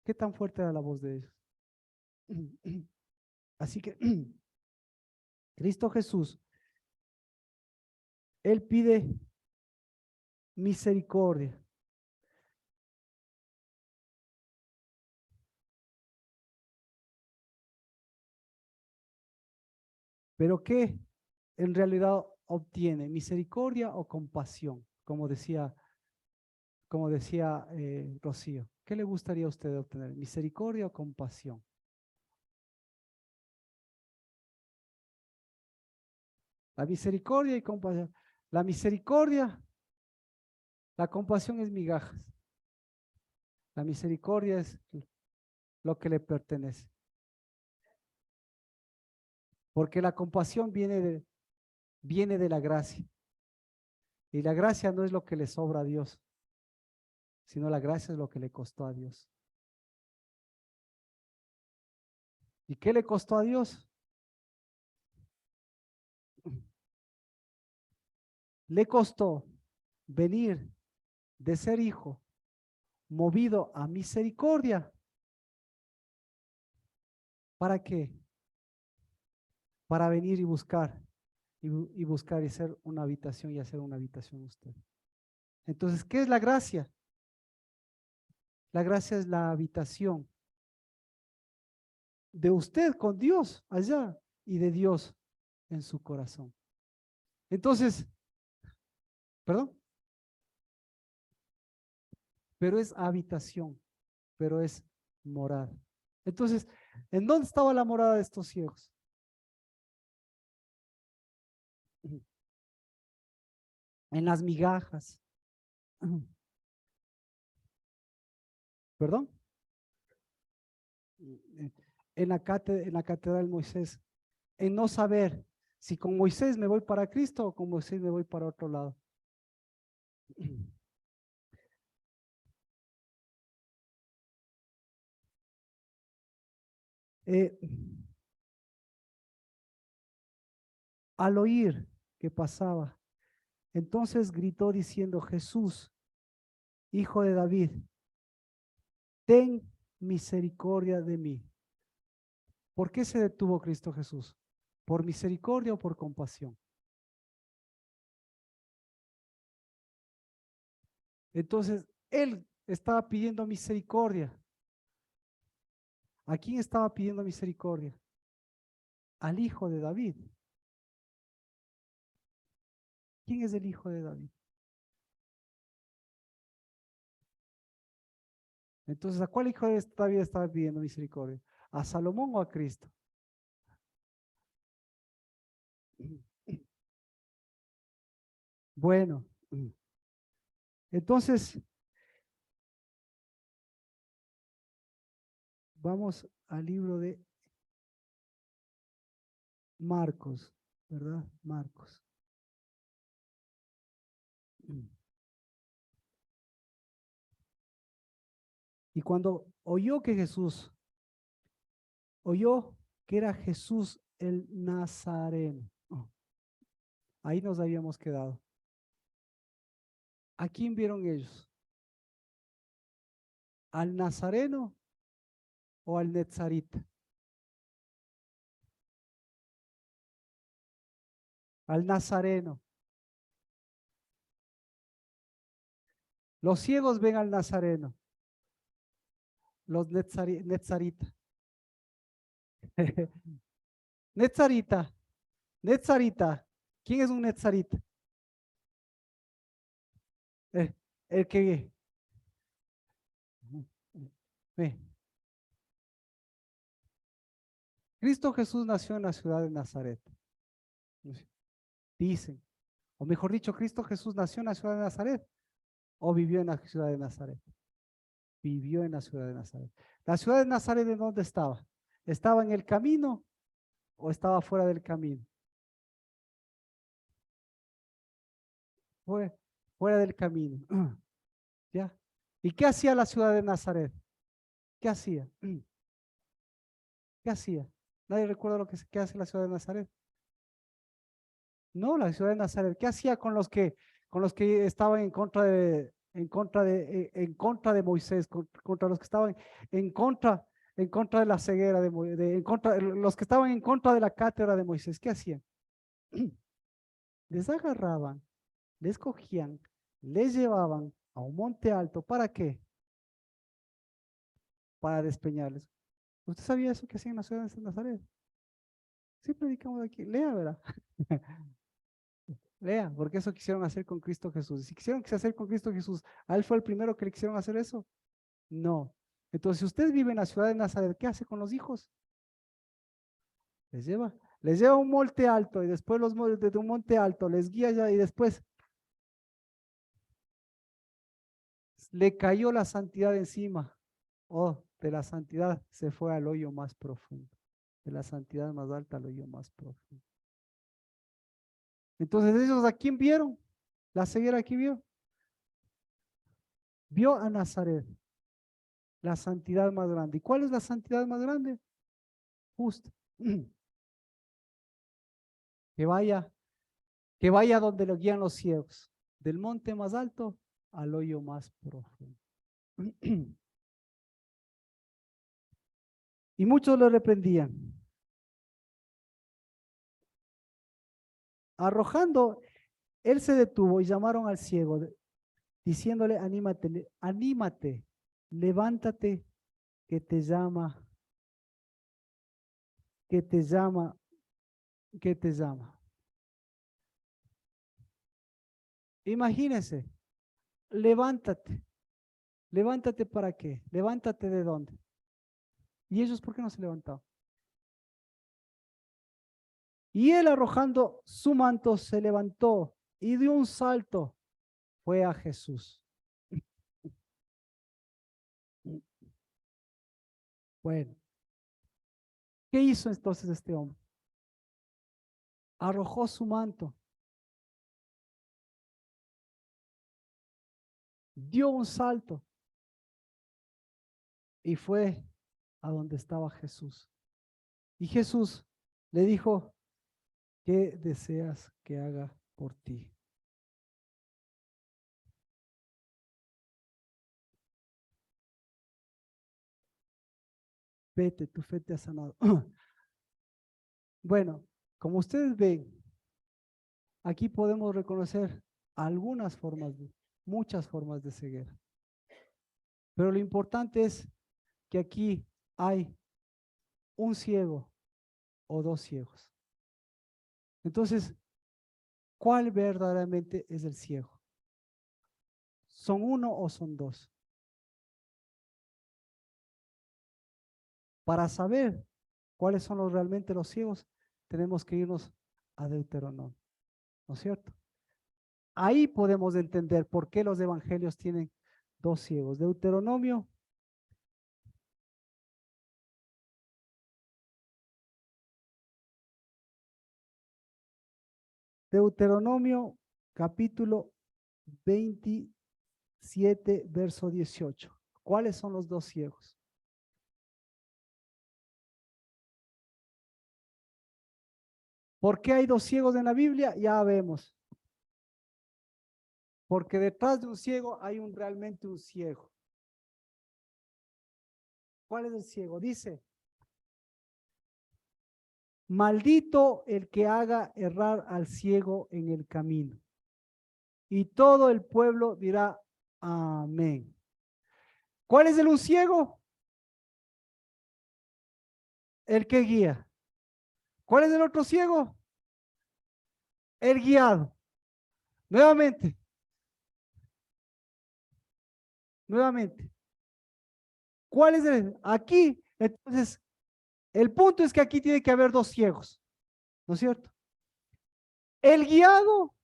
¿Qué tan fuerte era la voz de ellos? Así que Cristo Jesús Él pide misericordia. Pero ¿qué en realidad obtiene? ¿Misericordia o compasión? Como decía Rocío. ¿Qué le gustaría a usted obtener? ¿Misericordia o compasión? La misericordia y compasión. La misericordia, la compasión es migajas. La misericordia es lo que le pertenece. Porque la compasión viene de la gracia. Y la gracia no es lo que le sobra a Dios, sino la gracia es lo que le costó a Dios. ¿Y qué le costó a Dios? Le costó venir de ser hijo, movido a misericordia. ¿Para qué? Para venir y buscar, y buscar y hacer una habitación y hacer una habitación usted. Entonces, ¿qué es la gracia? La gracia es la habitación de usted con Dios allá y de Dios en su corazón. Entonces, perdón, pero es habitación, pero es morada. Entonces, ¿en dónde estaba la morada de estos ciegos? En las migajas. ¿Perdón? En la catedral de Moisés, en no saber si con Moisés me voy para Cristo o con Moisés me voy para otro lado. Eh, al oír que pasaba, entonces gritó diciendo: Jesús, hijo de David, ten misericordia de mí. ¿Por qué se detuvo Cristo Jesús? ¿Por misericordia o por compasión? Entonces, él estaba pidiendo misericordia. ¿A quién estaba pidiendo misericordia? Al hijo de David. ¿Quién es el hijo de David? Entonces, ¿a cuál hijo de David estaba pidiendo misericordia? ¿A Salomón o a Cristo? Bueno, entonces vamos al libro de Marcos, ¿verdad? Marcos. Y cuando oyó que era Jesús el Nazareno, ahí nos habíamos quedado. ¿A quién vieron ellos? ¿Al Nazareno o al Netzarita? Al Nazareno. Los ciegos ven al Nazareno, los Netzarita. Netzarita, Netzarita. ¿Quién es un Netzarita? Eh, el que ve. Cristo Jesús nació en la ciudad de Nazaret. Dicen, o mejor dicho, Cristo Jesús nació en la ciudad de Nazaret o vivió en la ciudad de Nazaret. Vivió en la ciudad de Nazaret. ¿La ciudad de Nazaret de dónde estaba? ¿Estaba en el camino o estaba fuera del camino? Fuera del camino. ¿Ya? ¿Y qué hacía la ciudad de Nazaret? ¿Qué hacía? ¿Qué hacía? ¿Nadie recuerda qué hace la ciudad de Nazaret? No, la ciudad de Nazaret. ¿Qué hacía con los que estaban en contra de Moisés, contra los que estaban en contra de la ceguera los que estaban en contra de la cátedra de Moisés? ¿Qué hacían? Les agarraban les cogían, les llevaban a un monte alto. ¿Para qué? Para despeñarles. ¿Usted sabía eso que hacían en la ciudad de Nazaret? Sí, predicamos aquí. Lea, ¿verdad? Lea, porque eso quisieron hacer con Cristo Jesús. Si quisieron hacer con Cristo Jesús, ¿a él fue el primero que le quisieron hacer eso? No. Entonces, si usted vive en la ciudad de Nazaret, ¿qué hace con los hijos? Les lleva a un monte alto y después desde un monte alto les guía ya y después le cayó la santidad encima. Oh, de la santidad se fue al hoyo más profundo. De la santidad más alta al hoyo más profundo. Entonces ellos, ¿a quién vieron? La ceguera, aquí vio. Vio a Nazaret, la santidad más grande. ¿Y cuál es la santidad más grande? Justo. Que vaya donde lo guían los ciegos, del monte más alto al hoyo más profundo. Y muchos lo reprendían. Arrojando, él se detuvo y llamaron al ciego, diciéndole, anímate, anímate, levántate, que te llama, que te llama, que te llama. Imagínense, levántate. ¿Levántate para qué? ¿Levántate de dónde? ¿Y ellos por qué no se levantaron? Y él, arrojando su manto, se levantó y de un salto fue a Jesús. Bueno, ¿qué hizo entonces este hombre? Arrojó su manto, dio un salto y fue a donde estaba Jesús. Y Jesús le dijo, ¿qué deseas que haga por ti? Vete, tu fe te ha sanado. Bueno, como ustedes ven, aquí podemos reconocer algunas formas, muchas formas de ceguera. Pero lo importante es que aquí hay un ciego o dos ciegos. Entonces, ¿cuál verdaderamente es el ciego? ¿Son uno o son dos? Para saber cuáles son realmente los ciegos, tenemos que irnos a Deuteronomio, ¿no es cierto? Ahí podemos entender por qué los evangelios tienen dos ciegos. Deuteronomio capítulo 27, verso 18. ¿Cuáles son los dos ciegos? ¿Por qué hay dos ciegos en la Biblia? Ya vemos. Porque detrás de un ciego hay realmente un ciego. ¿Cuál es el ciego? Dice, maldito el que haga errar al ciego en el camino. Y todo el pueblo dirá, amén. ¿Cuál es el un ciego? El que guía. ¿Cuál es el otro ciego? El guiado. Nuevamente. ¿Cuál es aquí? Entonces, el punto es que aquí tiene que haber dos ciegos, ¿no es cierto? El guiado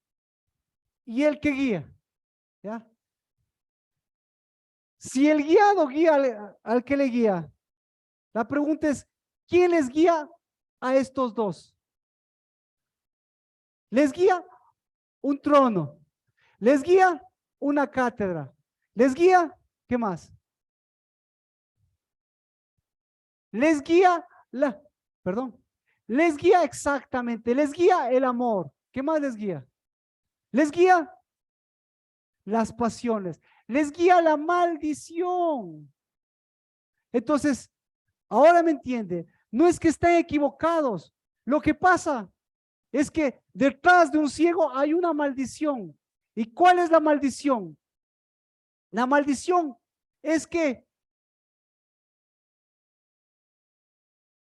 y el que guía, ¿ya? Si el guiado guía al que le guía, la pregunta es, ¿quién les guía a estos dos? Les guía un trono, les guía una cátedra, les guía, ¿qué más? Les guía les guía exactamente, les guía el amor. ¿Qué más les guía? Les guía las pasiones, les guía la maldición. Entonces, ahora me entiende, no es que estén equivocados. Lo que pasa es que detrás de un ciego hay una maldición ¿Y cuál es la maldición? La maldición es que,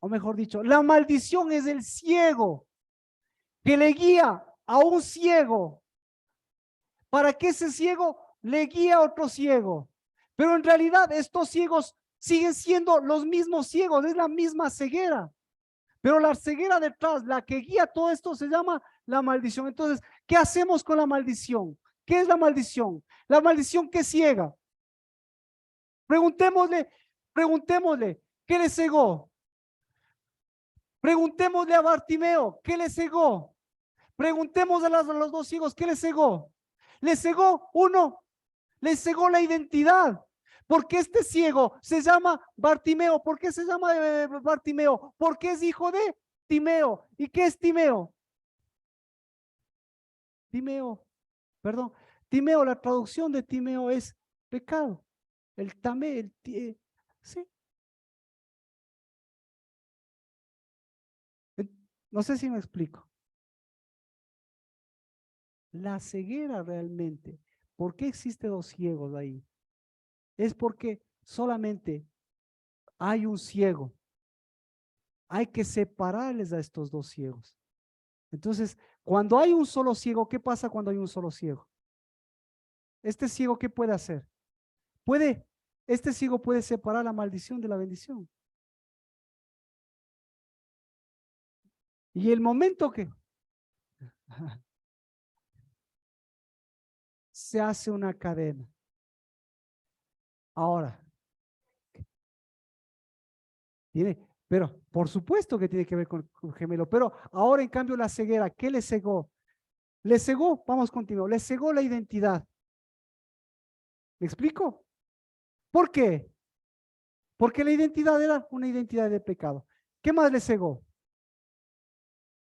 o mejor dicho, la maldición es el ciego que le guía a un ciego para que ese ciego le guíe a otro ciego. Pero en realidad estos ciegos siguen siendo los mismos ciegos, es la misma ceguera. Pero la ceguera detrás, la que guía todo esto, se llama la maldición. Entonces, ¿qué hacemos con la maldición? ¿Qué es la maldición? La maldición que ciega. Preguntémosle, ¿qué le cegó? Preguntémosle a Bartimeo, ¿qué le cegó? Preguntémosle a los dos ciegos, ¿qué le cegó? Le cegó uno, le cegó la identidad. Porque este ciego se llama Bartimeo. ¿Por qué se llama Bartimeo? Porque es hijo de Timeo. ¿Y qué es Timeo? Timeo, perdón. Timeo, la traducción de Timeo es pecado. El tamé, sí. No sé si me explico. La ceguera realmente, ¿por qué existe dos ciegos ahí? Es porque solamente hay un ciego. Hay que separarles a estos dos ciegos. Entonces, cuando hay un solo ciego, ¿qué pasa cuando hay un solo ciego? Este ciego, ¿qué puede hacer? Este ciego puede separar la maldición de la bendición. Y el momento que se hace una cadena. Ahora, pero por supuesto que tiene que ver con gemelo, pero ahora en cambio la ceguera, ¿qué le cegó? Le cegó, vamos continuo, le cegó la identidad. ¿Me explico? ¿Por qué? Porque la identidad era una identidad de pecado. ¿Qué más le cegó?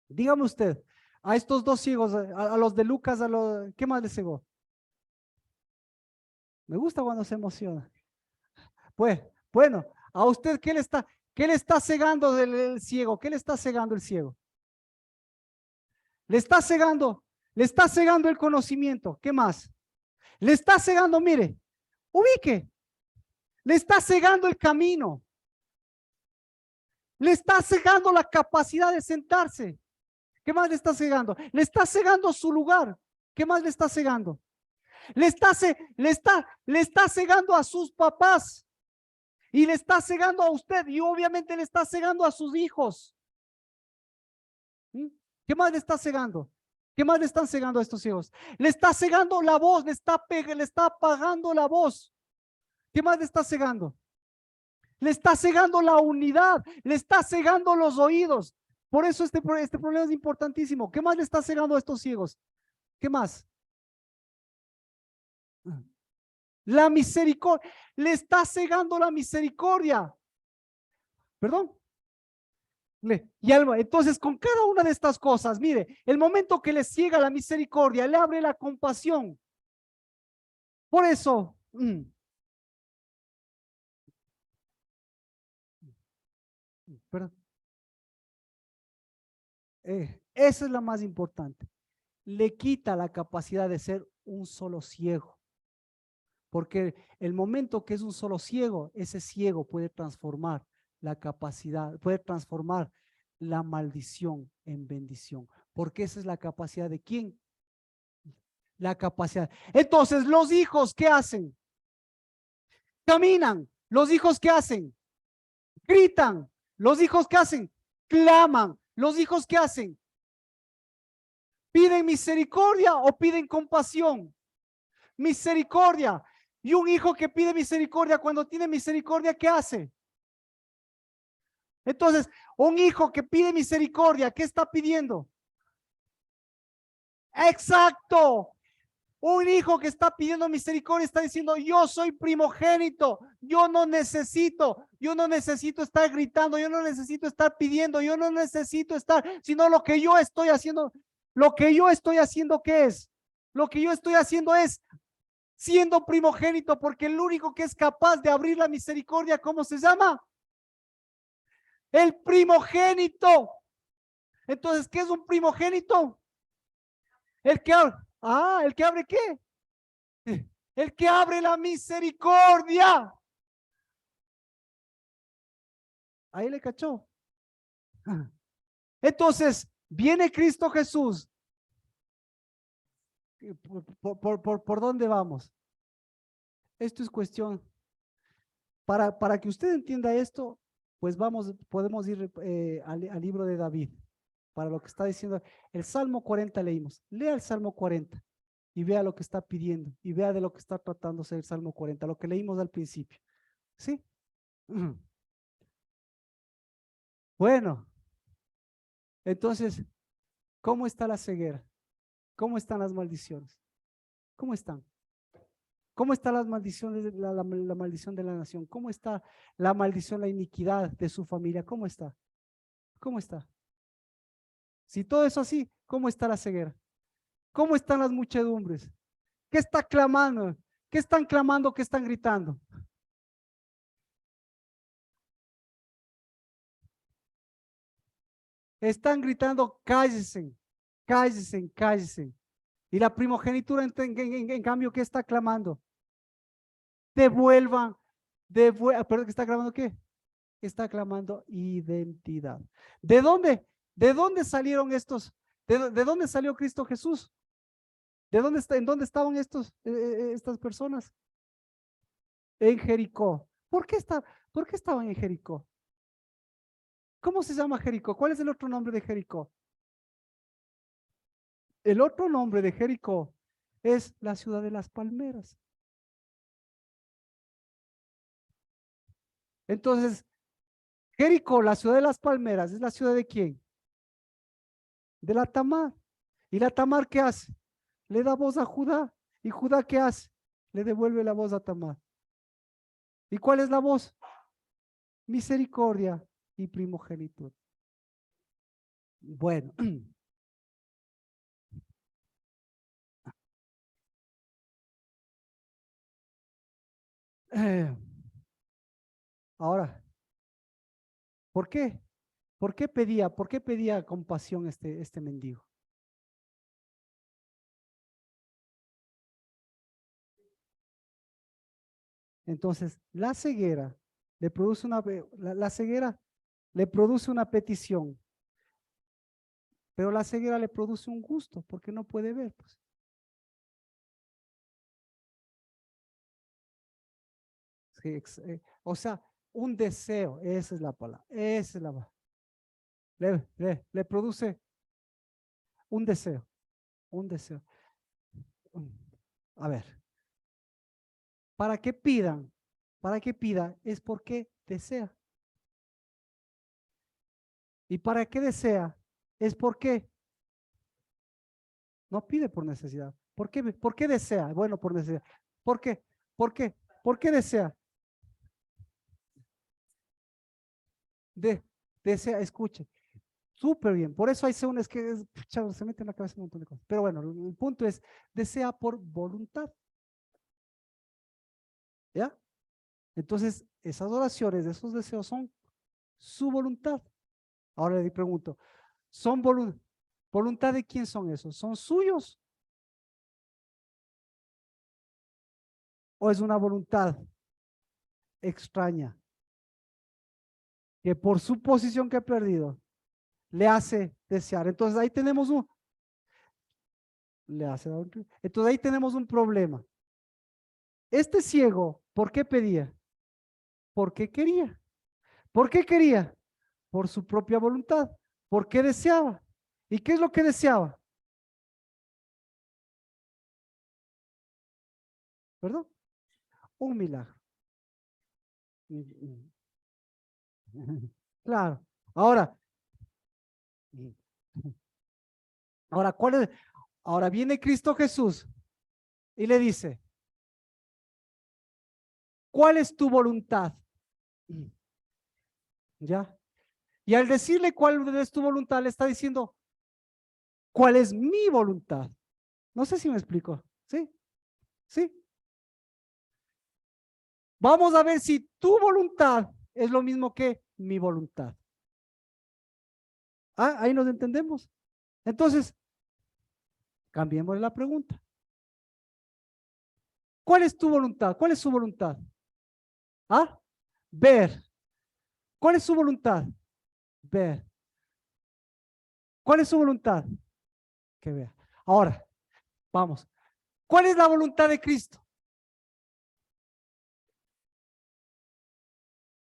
Dígame usted, a estos dos ciegos, a los de Lucas, ¿qué más le cegó? Me gusta cuando se emociona. Pues, bueno, a usted, qué le está cegando del ciego? ¿Qué le está cegando el ciego? Le está cegando el conocimiento. ¿Qué más? Le está cegando, mire, ubique, le está cegando el camino. Le está cegando la capacidad de sentarse. ¿Qué más le está cegando? Le está cegando su lugar. ¿Qué más le está cegando? Le está cegando a sus papás. Y le está cegando a usted. Y obviamente le está cegando a sus hijos. ¿Mm? ¿Qué más le está cegando? ¿Qué más le están cegando a estos hijos? Le está cegando la voz, le está apagando la voz. ¿Qué más le está cegando? Le está cegando la unidad, le está cegando los oídos. Por eso este problema es importantísimo. ¿Qué más le está cegando a estos ciegos? ¿Qué más? La misericordia. Le está cegando la misericordia. ¿Perdón? Entonces, con cada una de estas cosas, mire, el momento que le ciega la misericordia, le abre la compasión. Por eso, perdón, esa es la más importante. Le quita la capacidad de ser un solo ciego. Porque el momento que es un solo ciego, ese ciego puede transformar la capacidad, puede transformar la maldición en bendición. Porque esa es la capacidad de quién. La capacidad. Entonces, los hijos, ¿qué hacen? Caminan. Los hijos, ¿qué hacen? Gritan. Los hijos, ¿qué hacen? Claman. Los hijos, ¿qué hacen? ¿Piden misericordia o piden compasión? Misericordia. Y un hijo que pide misericordia, cuando tiene misericordia, ¿qué hace? Entonces, un hijo que pide misericordia, ¿qué está pidiendo? Exacto. Un hijo que está pidiendo misericordia está diciendo, yo soy primogénito, yo no necesito estar gritando, yo no necesito estar pidiendo, yo no necesito estar, sino lo que yo estoy haciendo, ¿qué es? Lo que yo estoy haciendo es siendo primogénito, porque el único que es capaz de abrir la misericordia, ¿cómo se llama? El primogénito. Entonces, ¿qué es un primogénito? El que Ah, ¿el que abre qué? El que abre la misericordia. Ahí le cachó. Entonces, viene Cristo Jesús. ¿Por dónde vamos? Esto es cuestión. Para que usted entienda esto, pues podemos ir al libro de David, para lo que está diciendo. El Salmo 40 leímos. Lea el Salmo 40 y vea lo que está pidiendo y vea de lo que está tratándose el Salmo 40, lo que leímos al principio. ¿Sí? Bueno, entonces, ¿cómo está la ceguera? ¿Cómo están las maldiciones? ¿Cómo están? ¿Cómo están las maldiciones, la maldición de la nación? ¿Cómo está la maldición, la iniquidad de su familia? ¿Cómo está? ¿Cómo está? Si todo eso así, ¿cómo está la ceguera? ¿Cómo están las muchedumbres? ¿Qué está clamando? ¿Qué están clamando? ¿Qué están gritando? Están gritando, cállense, cállense, cállense. Y la primogenitura, en cambio, ¿qué está clamando? Devuelvan, perdón, ¿qué está clamando qué? Está clamando identidad. ¿De dónde? ¿De dónde salieron estos? ¿De dónde salió Cristo Jesús? ¿En dónde estaban estas personas? En Jericó. ¿Por qué estaban en Jericó? ¿Cómo se llama Jericó? ¿Cuál es el otro nombre de Jericó? El otro nombre de Jericó es la ciudad de las palmeras. Entonces, Jericó, la ciudad de las palmeras, ¿es la ciudad de quién? De la Tamar. ¿Y la Tamar qué hace? Le da voz a Judá. ¿Y Judá qué hace? Le devuelve la voz a Tamar. ¿Y cuál es la voz? Misericordia y primogenitura. Bueno, eh, ahora, ¿por qué? ¿Por qué pedía compasión este mendigo? Entonces, la ceguera le produce la ceguera le produce una petición, pero la ceguera le produce un gusto porque no puede ver, pues. Sí, o sea, un deseo, esa es la palabra, esa es la palabra. Le produce un deseo, un deseo. A ver, para que pidan, para que pida es porque desea. Y para que desea es porque no pide por necesidad. ¿Por qué desea? Bueno, por necesidad. ¿Por qué? ¿Por qué? ¿Por qué desea? Desea, escuche. Súper bien. Por eso hay según es que pucha, se mete en la cabeza un montón de cosas. Pero bueno, el punto es, desea por voluntad. ¿Ya? Entonces, esas oraciones, esos deseos son su voluntad. Ahora le pregunto, ¿son voluntad de quién son esos? ¿Son suyos o es una voluntad extraña que por su posición que ha perdido le hace desear? Entonces ahí tenemos entonces ahí tenemos un problema. Este ciego, ¿por qué pedía? Porque quería. ¿Por qué quería? Por su propia voluntad. ¿Por qué deseaba? ¿Y qué es lo que deseaba? ¿Perdón? Un milagro. Claro. Ahora, ahora, ahora viene Cristo Jesús y le dice, ¿cuál es tu voluntad? ¿Ya? Y al decirle cuál es tu voluntad, le está diciendo, ¿cuál es mi voluntad? No sé si me explico. ¿Sí? ¿Sí? Vamos a ver si tu voluntad es lo mismo que mi voluntad. Ah, ahí nos entendemos. Entonces, Cambiemos la pregunta. ¿Cuál es tu voluntad? ¿Cuál es su voluntad? ¿Ah? Ver. ¿Cuál es su voluntad? Ver. ¿Cuál es su voluntad? Que vea. Ahora, vamos. ¿Cuál es la voluntad de Cristo?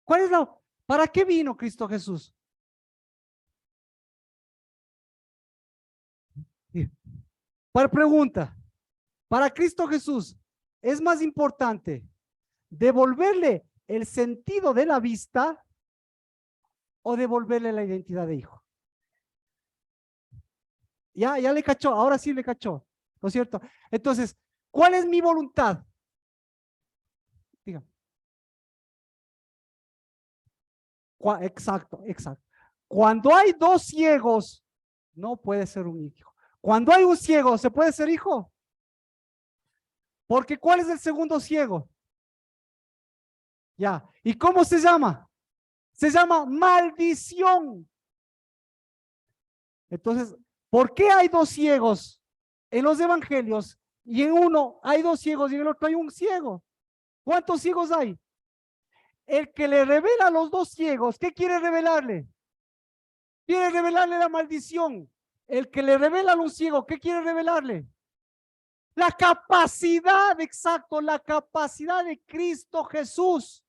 ¿Cuál es la? ¿Para qué vino Cristo Jesús? Para pregunta, para Cristo Jesús, ¿es más importante devolverle el sentido de la vista o devolverle la identidad de hijo? Ya le cachó, ahora sí le cachó, ¿no es cierto? Entonces, ¿cuál es mi voluntad? Diga. Exacto, exacto. Cuando hay dos ciegos, no puede ser un hijo. Cuando hay un ciego, ¿se puede ser hijo? Porque ¿cuál es el segundo ciego? Ya. ¿Y cómo se llama? Se llama maldición. Entonces, ¿por qué hay dos ciegos en los evangelios y en uno hay dos ciegos y en el otro hay un ciego? ¿Cuántos ciegos hay? El que le revela a los dos ciegos, ¿qué quiere revelarle? Quiere revelarle la maldición. El que le revela a un ciego, ¿qué quiere revelarle? La capacidad, exacto, la capacidad de Cristo Jesús,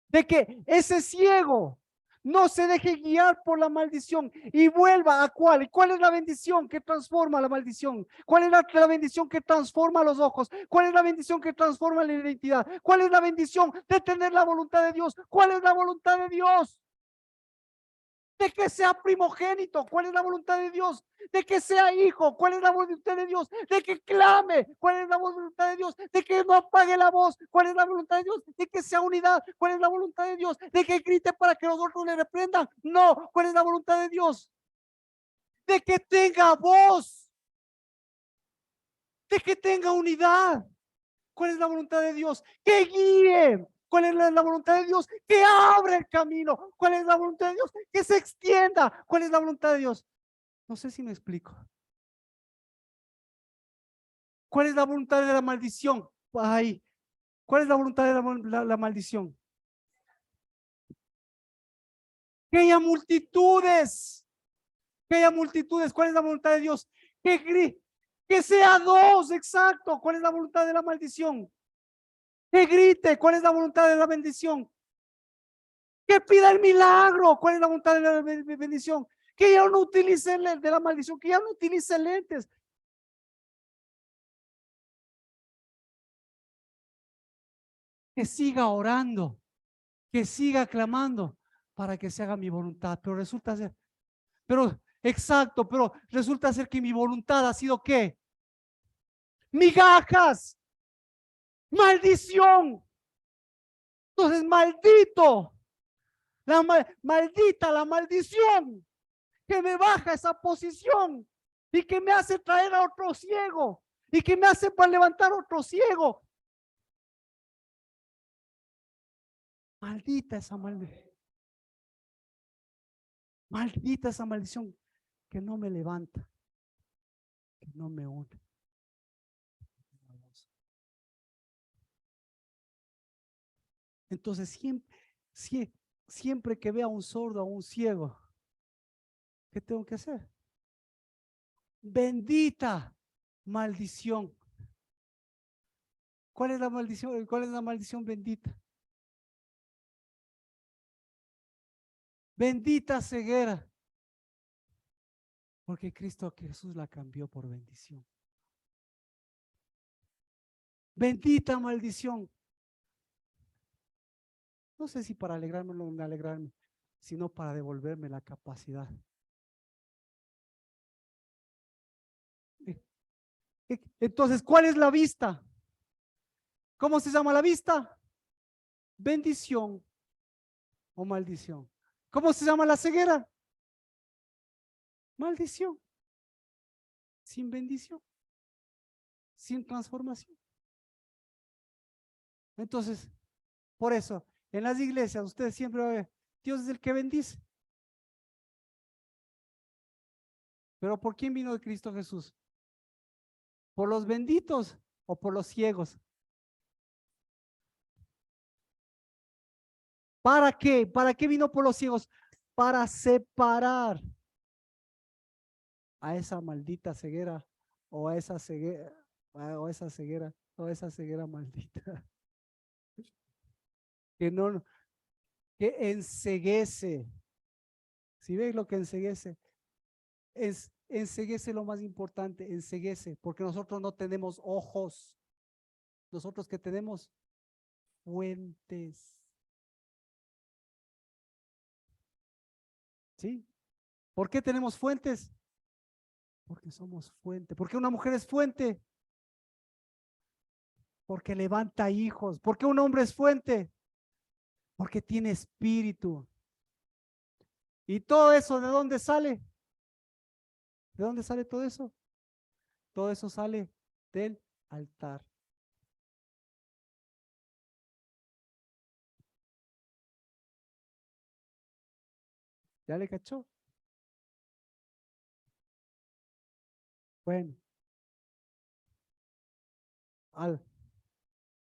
de que ese ciego no se deje guiar por la maldición y vuelva a cuál. ¿Y cuál es la bendición que transforma la maldición? ¿Cuál es la bendición que transforma los ojos? ¿Cuál es la bendición que transforma la identidad? ¿Cuál es la bendición de tener la voluntad de Dios? ¿Cuál es la voluntad de Dios? De que sea primogénito, ¿cuál es la voluntad de Dios? De que sea hijo, ¿cuál es la voluntad de Dios? De que clame, ¿cuál es la voluntad de Dios? De que no apague la voz, ¿cuál es la voluntad de Dios? De que sea unidad, ¿cuál es la voluntad de Dios? De que grite para que los otros le reprendan, no, ¿cuál es la voluntad de Dios? De que tenga voz, de que tenga unidad, ¿cuál es la voluntad de Dios? Que guíe. ¿Cuál es la voluntad de Dios? Que abra el camino. ¿Cuál es la voluntad de Dios? Que se extienda. ¿Cuál es la voluntad de Dios? No sé si me explico. ¿Cuál es la voluntad de la maldición? Ay, ¿cuál es la voluntad de la maldición? Que haya multitudes. Que haya multitudes. ¿Cuál es la voluntad de Dios? Que sea dos, exacto. ¿Cuál es la voluntad de la maldición? Que grite. ¿Cuál es la voluntad de la bendición? Que pida el milagro. ¿Cuál es la voluntad de la bendición? Que ya no utilice de la maldición, que ya no utilice lentes. Que siga orando, que siga clamando para que se haga mi voluntad. Pero resulta ser, pero exacto, pero resulta ser que mi voluntad ha sido ¿qué? Migajas, maldición. Entonces, maldito, maldita la maldición que me baja esa posición y que me hace traer a otro ciego y que me hace para levantar otro ciego. Maldita esa maldición. Maldita esa maldición que no me levanta, que no me une. Entonces, siempre que vea a un sordo o un ciego, ¿qué tengo que hacer? Bendita maldición. ¿Cuál es la maldición? ¿Cuál es la maldición bendita? Bendita ceguera. Porque Cristo Jesús la cambió por bendición. Bendita maldición. No sé si para alegrarme o no alegrarme, sino para devolverme la capacidad. Entonces, ¿cuál es la vista? ¿Cómo se llama la vista? Bendición o maldición. ¿Cómo se llama la ceguera? Maldición. Sin bendición, sin transformación. Entonces, por eso, en las iglesias ustedes siempre van a ver, Dios es el que bendice. Pero ¿por quién vino Cristo Jesús? ¿Por los benditos o por los ciegos? ¿Para qué? ¿Para qué vino por los ciegos? Para separar a esa maldita ceguera o a esa ceguera o esa ceguera maldita que no, que enceguece. Si ves lo que enceguece, enceguece lo más importante, enceguece, porque nosotros no tenemos ojos, nosotros que tenemos fuentes. ¿Sí? ¿Por qué tenemos fuentes? Porque somos fuente. ¿Por qué una mujer es fuente? Porque levanta hijos. ¿Por qué un hombre es fuente? Porque tiene espíritu. ¿Y todo eso de dónde sale? ¿De dónde sale todo eso? Todo eso sale del altar. ¿Ya le cachó? Bueno,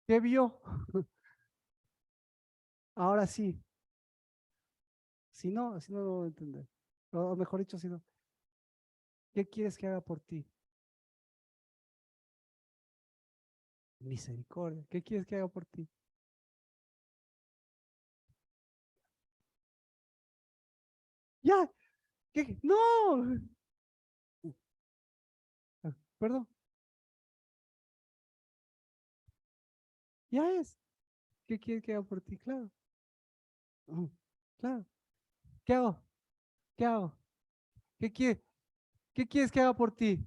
¿qué vio? Ahora sí. Si no, no voy a entender. O mejor dicho, si no, ¿qué quieres que haga por ti? Misericordia. ¿Qué quieres que haga por ti? Ya, ¿qué? No. Perdón, ya es. ¿Qué quieres que haga por ti? Claro. Claro. ¿Qué hago? ¿Qué hago? ¿Qué quieres? ¿Qué quieres que haga por ti?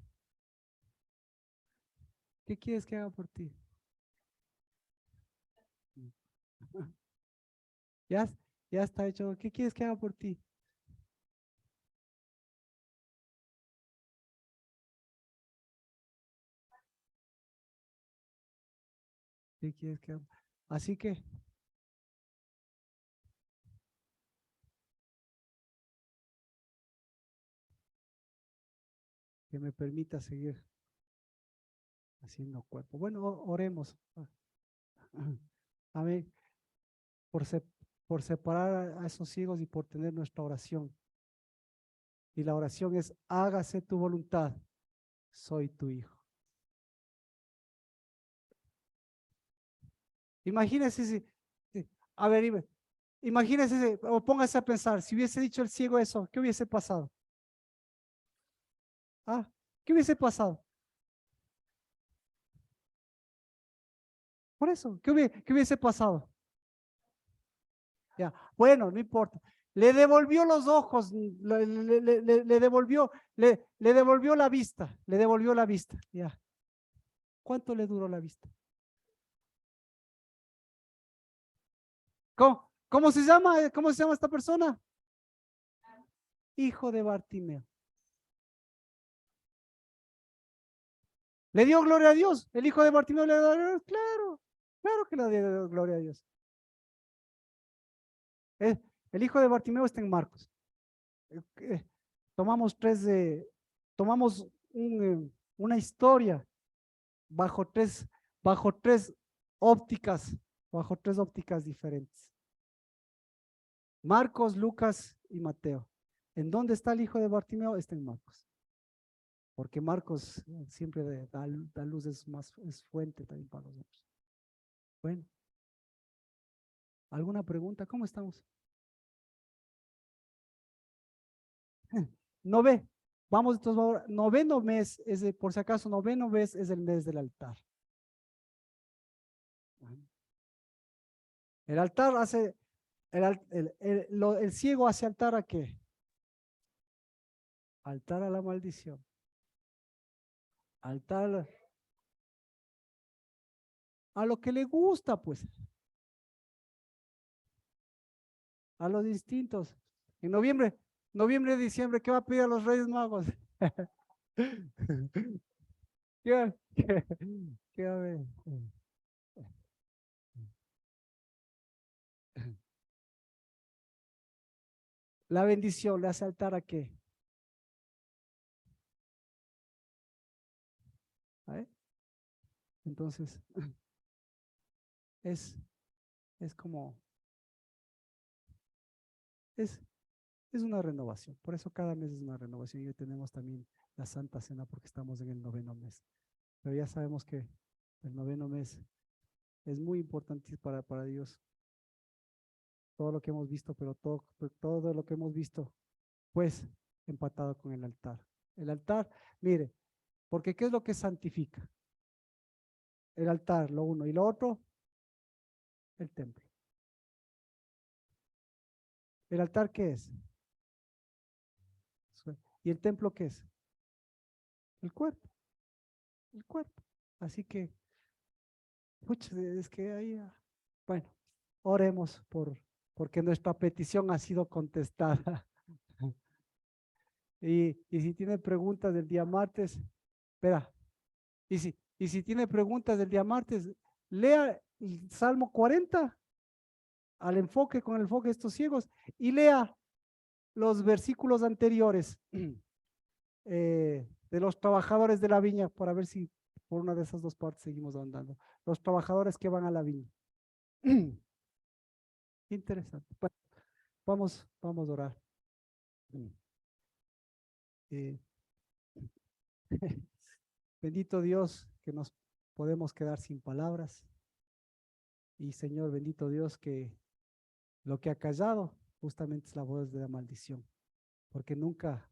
¿Qué quieres que haga por ti? Ya, ya está hecho. ¿Qué quieres que haga por ti? ¿Qué quieres que haga? Así que me permita seguir haciendo cuerpo. Bueno, oremos. Amén. Por, por separar a esos hijos y por tener nuestra oración. Y la oración es, hágase tu voluntad, soy tu hijo. Imagínese a ver, imagínese, o póngase a pensar, si hubiese dicho el ciego eso, ¿qué hubiese pasado? Ah, ¿qué hubiese pasado? Por eso, qué hubiese pasado? Ya, bueno, no importa. Le devolvió los ojos, le devolvió, le devolvió la vista, le devolvió la vista. Ya. ¿Cuánto le duró la vista? ¿Cómo se llama? ¿Cómo se llama esta persona? Hijo de Bartimeo. ¿Le dio gloria a Dios? ¿El hijo de Bartimeo le dio gloria a Dios? Claro, claro que le dio gloria a Dios. El hijo de Bartimeo está en Marcos. Eh, tomamos tomamos una historia bajo bajo tres ópticas, bajo tres ópticas diferentes. Marcos, Lucas y Mateo. ¿En dónde está el hijo de Bartimeo? Está en Marcos. Porque Marcos siempre da luz, es fuente también para nosotros. Bueno, ¿alguna pregunta? ¿Cómo estamos? No ve. Vamos entonces ahora, noveno mes, por si acaso, noveno mes es el mes del altar. El altar hace, el ciego hace altar ¿a qué? Altar a la maldición. Altar a lo que le gusta, pues, a los distintos. En noviembre, diciembre, ¿qué va a pedir a los Reyes Magos? ¿Qué, qué, qué va a ver? La bendición le hace altar ¿a qué? ¿A ver? Entonces, es como, es una renovación. Por eso cada mes es una renovación. Y hoy tenemos también la Santa Cena porque estamos en el 9º mes. Pero ya sabemos que el 9º mes es muy importante para Dios. Todo lo que hemos visto, pero todo lo que hemos visto, pues empatado con el altar. El altar, mire, porque ¿qué es lo que santifica? El altar, lo uno, y lo otro, el templo. ¿El altar qué es? ¿Y el templo qué es? El cuerpo, el cuerpo. Así que, pucha, es que ahí, bueno, oremos porque nuestra petición ha sido contestada. Y si tiene preguntas del día martes, espera, y si tiene preguntas del día martes, lea el Salmo 40 al enfoque, con el enfoque de estos ciegos, y lea los versículos anteriores de los trabajadores de la viña, para ver si por una de esas dos partes seguimos andando. Los trabajadores que van a la viña. Interesante. Bueno, vamos a orar. Eh, Bendito Dios, que nos podemos quedar sin palabras. Y Señor, bendito Dios, que lo que ha callado justamente es la voz de la maldición. Porque nunca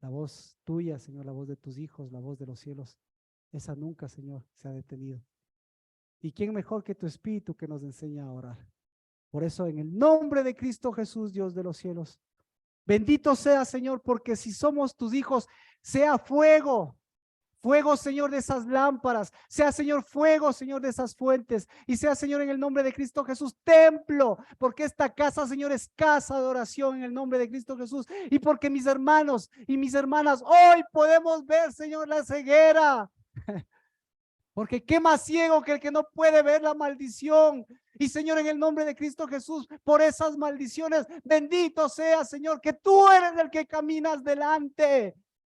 la voz tuya, Señor, la voz de tus hijos, la voz de los cielos, esa nunca, Señor, se ha detenido. ¿Y quién mejor que tu Espíritu que nos enseña a orar? Por eso, en el nombre de Cristo Jesús, Dios de los cielos, bendito sea, Señor, porque si somos tus hijos, sea fuego. Fuego, Señor, de esas lámparas, sea, Señor, fuego, Señor, de esas fuentes, y sea, Señor, en el nombre de Cristo Jesús, templo, porque esta casa, Señor, es casa de oración en el nombre de Cristo Jesús, y porque mis hermanos y mis hermanas, hoy podemos ver, Señor, la ceguera, porque qué más ciego que el que no puede ver la maldición. Y Señor, en el nombre de Cristo Jesús, por esas maldiciones, bendito sea, Señor, que tú eres el que caminas delante.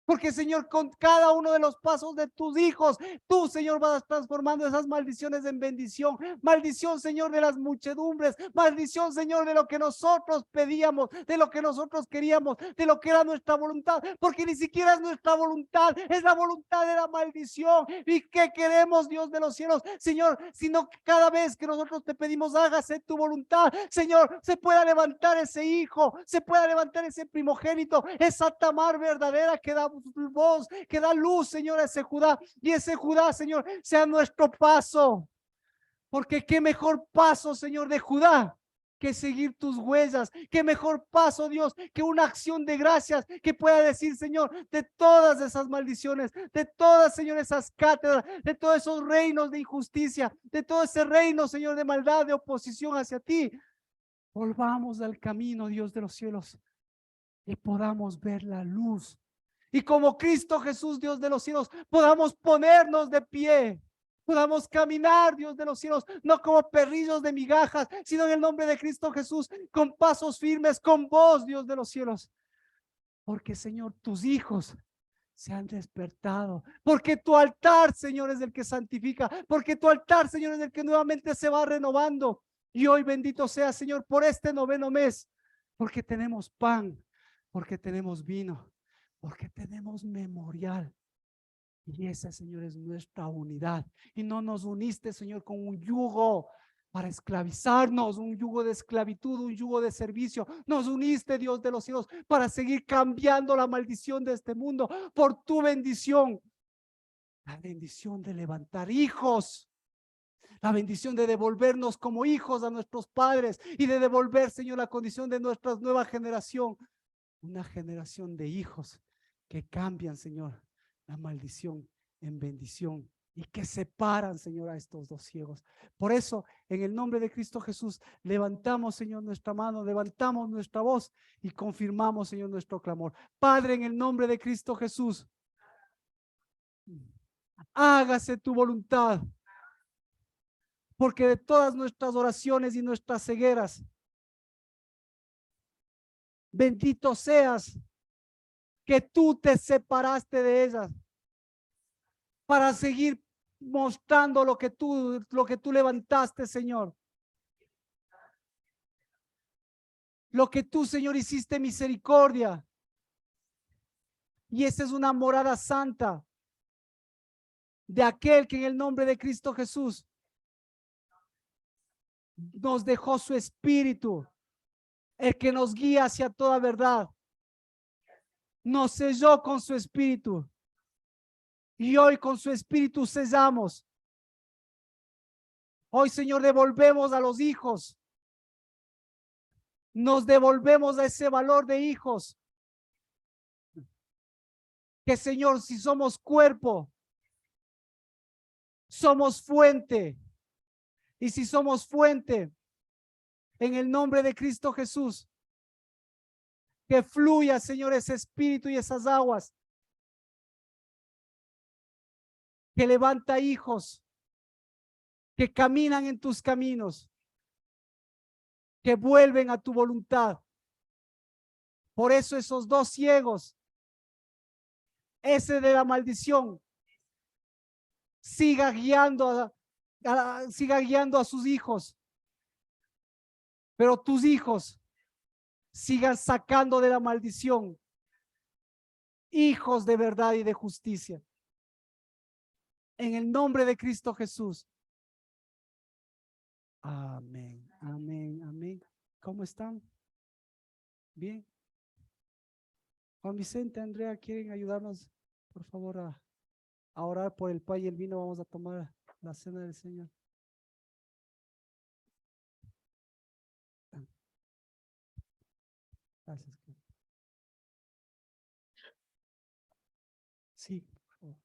Porque, Señor, con cada uno de los pasos de tus hijos, tú, Señor, vas transformando esas maldiciones en bendición. Maldición, Señor, de las muchedumbres. Maldición, Señor, de lo que nosotros pedíamos, de lo que nosotros queríamos, de lo que era nuestra voluntad. Porque ni siquiera es nuestra voluntad, es la voluntad de la maldición. ¿Y qué queremos, Dios de los cielos, Señor? Sino que cada vez que nosotros te pedimos, hágase tu voluntad, Señor, se pueda levantar ese hijo, se pueda levantar ese primogénito, esa Tamar verdadera que da voz, que da luz, Señor, a ese Judá, y ese Judá, Señor, sea nuestro paso, porque qué mejor paso, Señor, de Judá que seguir tus huellas. Qué mejor paso, Dios, que una acción de gracias que pueda decir, Señor, de todas esas maldiciones, de todas, Señor, esas cátedras, de todos esos reinos de injusticia, de todo ese reino, Señor, de maldad, de oposición hacia ti. Volvamos al camino, Dios de los cielos, y podamos ver la luz. Y como Cristo Jesús, Dios de los cielos, podamos ponernos de pie, podamos caminar, Dios de los cielos, no como perrillos de migajas, sino en el nombre de Cristo Jesús, con pasos firmes, con vos, Dios de los cielos. Porque, Señor, tus hijos se han despertado, porque tu altar, Señor, es el que santifica, porque tu altar, Señor, es el que nuevamente se va renovando. Y hoy bendito sea, Señor, por este 9º mes, porque tenemos pan, porque tenemos vino, porque tenemos memorial. Y esa, Señor, es nuestra unidad. Y no nos uniste, Señor, con un yugo para esclavizarnos, un yugo de esclavitud, un yugo de servicio. Nos uniste, Dios de los cielos, para seguir cambiando la maldición de este mundo por tu bendición. La bendición de levantar hijos. La bendición de devolvernos como hijos a nuestros padres y de devolver, Señor, la condición de nuestra nueva generación. Una generación de hijos que cambian, Señor, la maldición en bendición y que separan, Señor, a estos dos ciegos. Por eso, en el nombre de Cristo Jesús, levantamos, Señor, nuestra mano, levantamos nuestra voz y confirmamos, Señor, nuestro clamor. Padre, en el nombre de Cristo Jesús, hágase tu voluntad, porque de todas nuestras oraciones y nuestras cegueras, bendito seas que tú te separaste de ellas para seguir mostrando lo que tú levantaste, Señor. Lo que tú, Señor, hiciste misericordia. Y esa es una morada santa de aquel que en el nombre de Cristo Jesús nos dejó su espíritu, el que nos guía hacia toda verdad. Nos selló con su espíritu. Y hoy con su espíritu sellamos. Hoy, Señor, devolvemos a los hijos. Nos devolvemos a ese valor de hijos. Que, Señor, si somos cuerpo, somos fuente. Y si somos fuente, en el nombre de Cristo Jesús, que fluya, Señor, ese espíritu y esas aguas que levanta hijos, que caminan en tus caminos, que vuelven a tu voluntad. Por eso esos dos ciegos, ese de la maldición, siga guiando a sus hijos, pero tus hijos sigan sacando de la maldición hijos de verdad y de justicia. En el nombre de Cristo Jesús. Amén, amén, amén. ¿Cómo están? Bien. Juan Vicente, Andrea, ¿quieren ayudarnos, por favor, a orar por el pan y el vino? Vamos a tomar la cena del Señor. Gracias. Sí, por favor.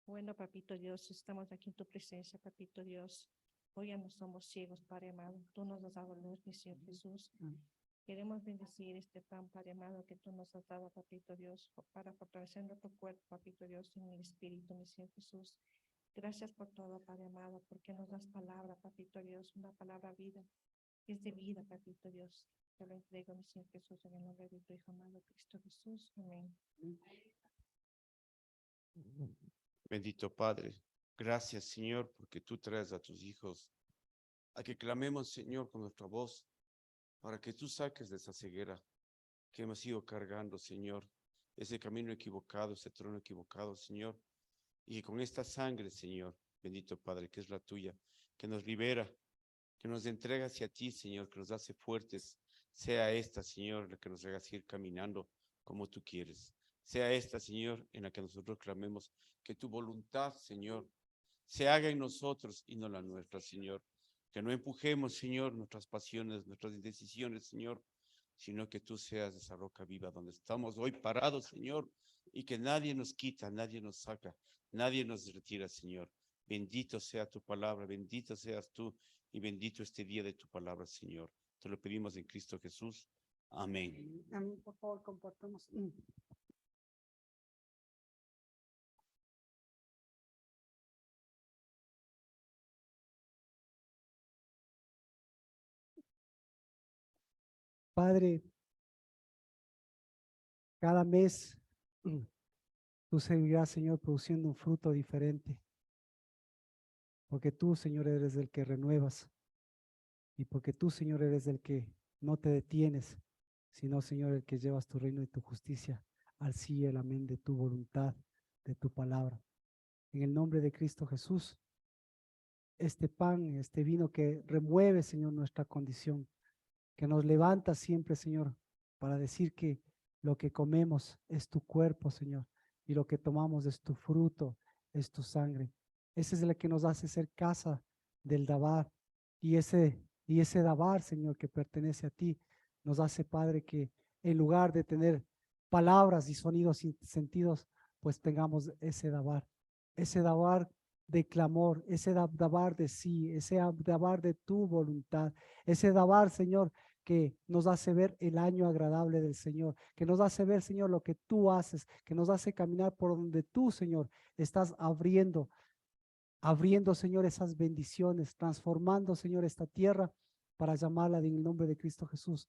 Bueno, papito Dios, estamos aquí en tu presencia, papito Dios. Hoy ya no somos ciegos, Padre amado. Tú nos has dado luz, mi Señor Jesús. Queremos bendecir este pan, Padre amado, que tú nos has dado, papito Dios, para fortalecer tu cuerpo, papito Dios, en el espíritu, mi Señor Jesús. Gracias por todo, Padre amado, porque nos das palabra, papito Dios, una palabra vida. Es de vida, papito Dios. Te lo entrego, mi Señor Jesús, en el nombre de tu Hijo amado, Cristo Jesús. Amén. Bendito Padre, gracias Señor, porque tú traes a tus hijos a que clamemos, Señor, con nuestra voz, para que tú saques de esa ceguera que hemos ido cargando, Señor, ese camino equivocado, ese trono equivocado, Señor, y con esta sangre, Señor, bendito Padre, que es la tuya, que nos libera, que nos entrega hacia ti, Señor, que nos hace fuertes, sea esta, Señor, la que nos haga seguir caminando como tú quieres. Sea esta, Señor, en la que nosotros clamemos que tu voluntad, Señor, se haga en nosotros y no la nuestra, Señor. Que no empujemos, Señor, nuestras pasiones, nuestras indecisiones, Señor, sino que tú seas esa roca viva donde estamos hoy parados, Señor, y que nadie nos quita, nadie nos saca, nadie nos retira, Señor. Bendito sea tu palabra, bendito seas tú y bendito este día de tu palabra, Señor. Te lo pedimos en Cristo Jesús. Amén. Amén. Por favor, compartamos. Padre, cada mes tú seguirás, Señor, produciendo un fruto diferente. Porque tú, Señor, eres el que renuevas. Y porque tú, Señor, eres el que no te detienes, sino, Señor, el que llevas tu reino y tu justicia al sí y el amén de tu voluntad, de tu palabra. En el nombre de Cristo Jesús, este pan, este vino que remueve, Señor, nuestra condición, que nos levanta siempre, Señor, para decir que lo que comemos es tu cuerpo, Señor, y lo que tomamos es tu fruto, es tu sangre. Ese es el que nos hace ser casa del Dabar, y ese Dabar, Señor, que pertenece a ti, nos hace, Padre, que en lugar de tener palabras y sonidos y sentidos, pues tengamos ese Dabar de clamor, ese Dabar de sí, ese Dabar de tu voluntad, ese Dabar, Señor, que nos hace ver el año agradable del Señor, que nos hace ver, Señor, lo que tú haces, que nos hace caminar por donde tú, Señor, estás abriendo, Señor, esas bendiciones, transformando, Señor, esta tierra para llamarla en el nombre de Cristo Jesús,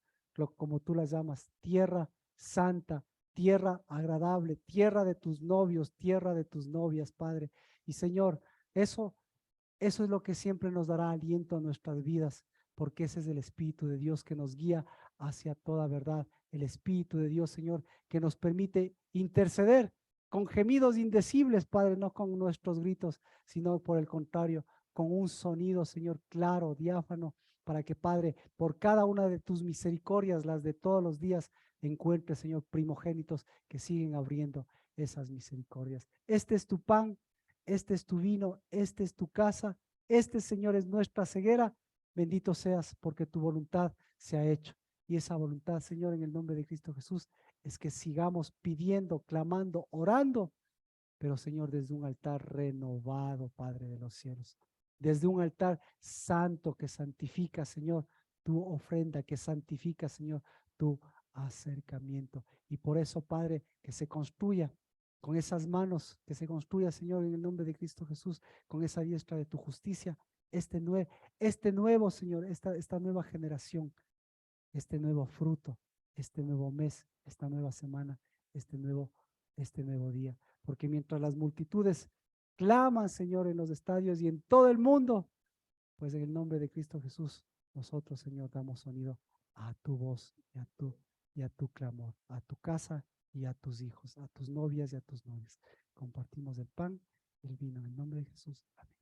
como tú las llamas, tierra santa, tierra agradable, tierra de tus novios, tierra de tus novias, Padre. Y Señor, eso es lo que siempre nos dará aliento a nuestras vidas, porque ese es el Espíritu de Dios que nos guía hacia toda verdad. El Espíritu de Dios, Señor, que nos permite interceder con gemidos indecibles, Padre, no con nuestros gritos, sino por el contrario, con un sonido, Señor, claro, diáfano, para que, Padre, por cada una de tus misericordias, las de todos los días, encuentres, Señor, primogénitos que siguen abriendo esas misericordias. Este es tu pan, este es tu vino, este es tu casa, este, Señor, es nuestra ceguera. Bendito seas porque tu voluntad se ha hecho. Y esa voluntad, Señor, en el nombre de Cristo Jesús, es que sigamos pidiendo, clamando, orando, pero, Señor, desde un altar renovado, Padre de los cielos, desde un altar santo que santifica, Señor, tu ofrenda, que santifica, Señor, tu acercamiento. Y por eso, Padre, que se construya con esas manos, que se construya, Señor, en el nombre de Cristo Jesús, con esa diestra de tu justicia, este nuevo, Señor, esta nueva generación, este nuevo fruto, este nuevo mes, esta nueva semana, este nuevo día. Porque mientras las multitudes claman, Señor, en los estadios y en todo el mundo, pues en el nombre de Cristo Jesús, nosotros, Señor, damos sonido a tu voz y a tu clamor, a tu casa y a tus hijos, a tus novias y a tus novios. Compartimos el pan y el vino en el nombre de Jesús. Amén.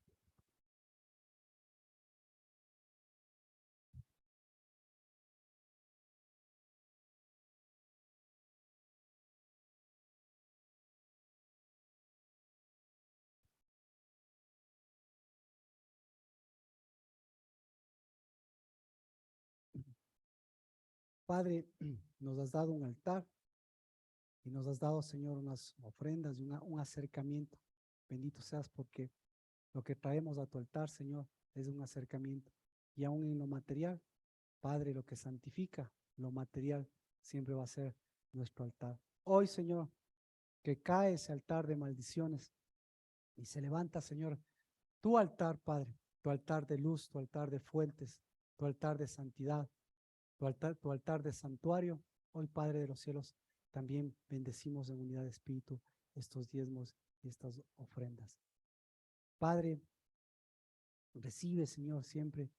Padre, nos has dado un altar y nos has dado, Señor, unas ofrendas y un acercamiento. Bendito seas porque lo que traemos a tu altar, Señor, es un acercamiento. Y aún en lo material, Padre, lo que santifica lo material siempre va a ser nuestro altar. Hoy, Señor, que cae ese altar de maldiciones y se levanta, Señor, tu altar, Padre, tu altar de luz, tu altar de fuentes, tu altar de santidad, tu altar de santuario. Hoy, Padre de los cielos, también bendecimos en unidad de espíritu estos diezmos y estas ofrendas. Padre, recibe, Señor, siempre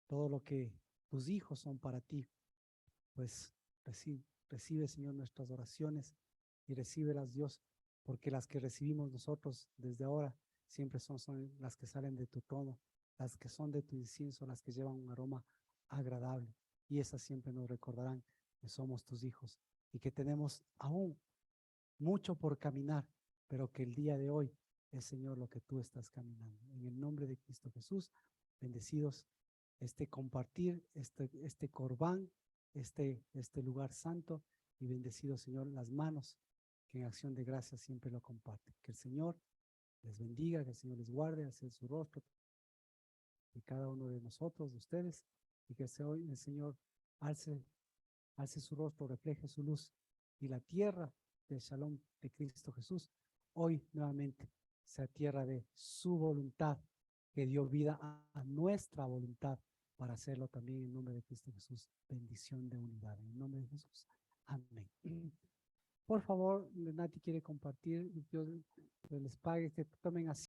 todo lo que tus hijos son para ti. Pues recibe, Señor, nuestras oraciones y recíbelas, Dios, porque las que recibimos nosotros desde ahora siempre son las que salen de tu trono, las que son de tu incienso, las que llevan un aroma agradable. Y esas siempre nos recordarán que somos tus hijos y que tenemos aún mucho por caminar, pero que el día de hoy es, Señor, lo que tú estás caminando. En el nombre de Cristo Jesús, bendecidos compartir este corbán, este lugar santo, y bendecido, Señor, las manos que en acción de gracias siempre lo comparten. Que el Señor les bendiga, que el Señor les guarde, hacia su rostro y cada uno de nosotros, de ustedes, y que hoy el Señor alce su rostro, refleje su luz, y la tierra del Shalom de Cristo Jesús hoy nuevamente sea tierra de su voluntad, que dio vida a nuestra voluntad para hacerlo también en nombre de Cristo Jesús. Bendición de unidad en nombre de Jesús. Amén. Por favor, Nati quiere compartir, Dios les pague, que tomen así.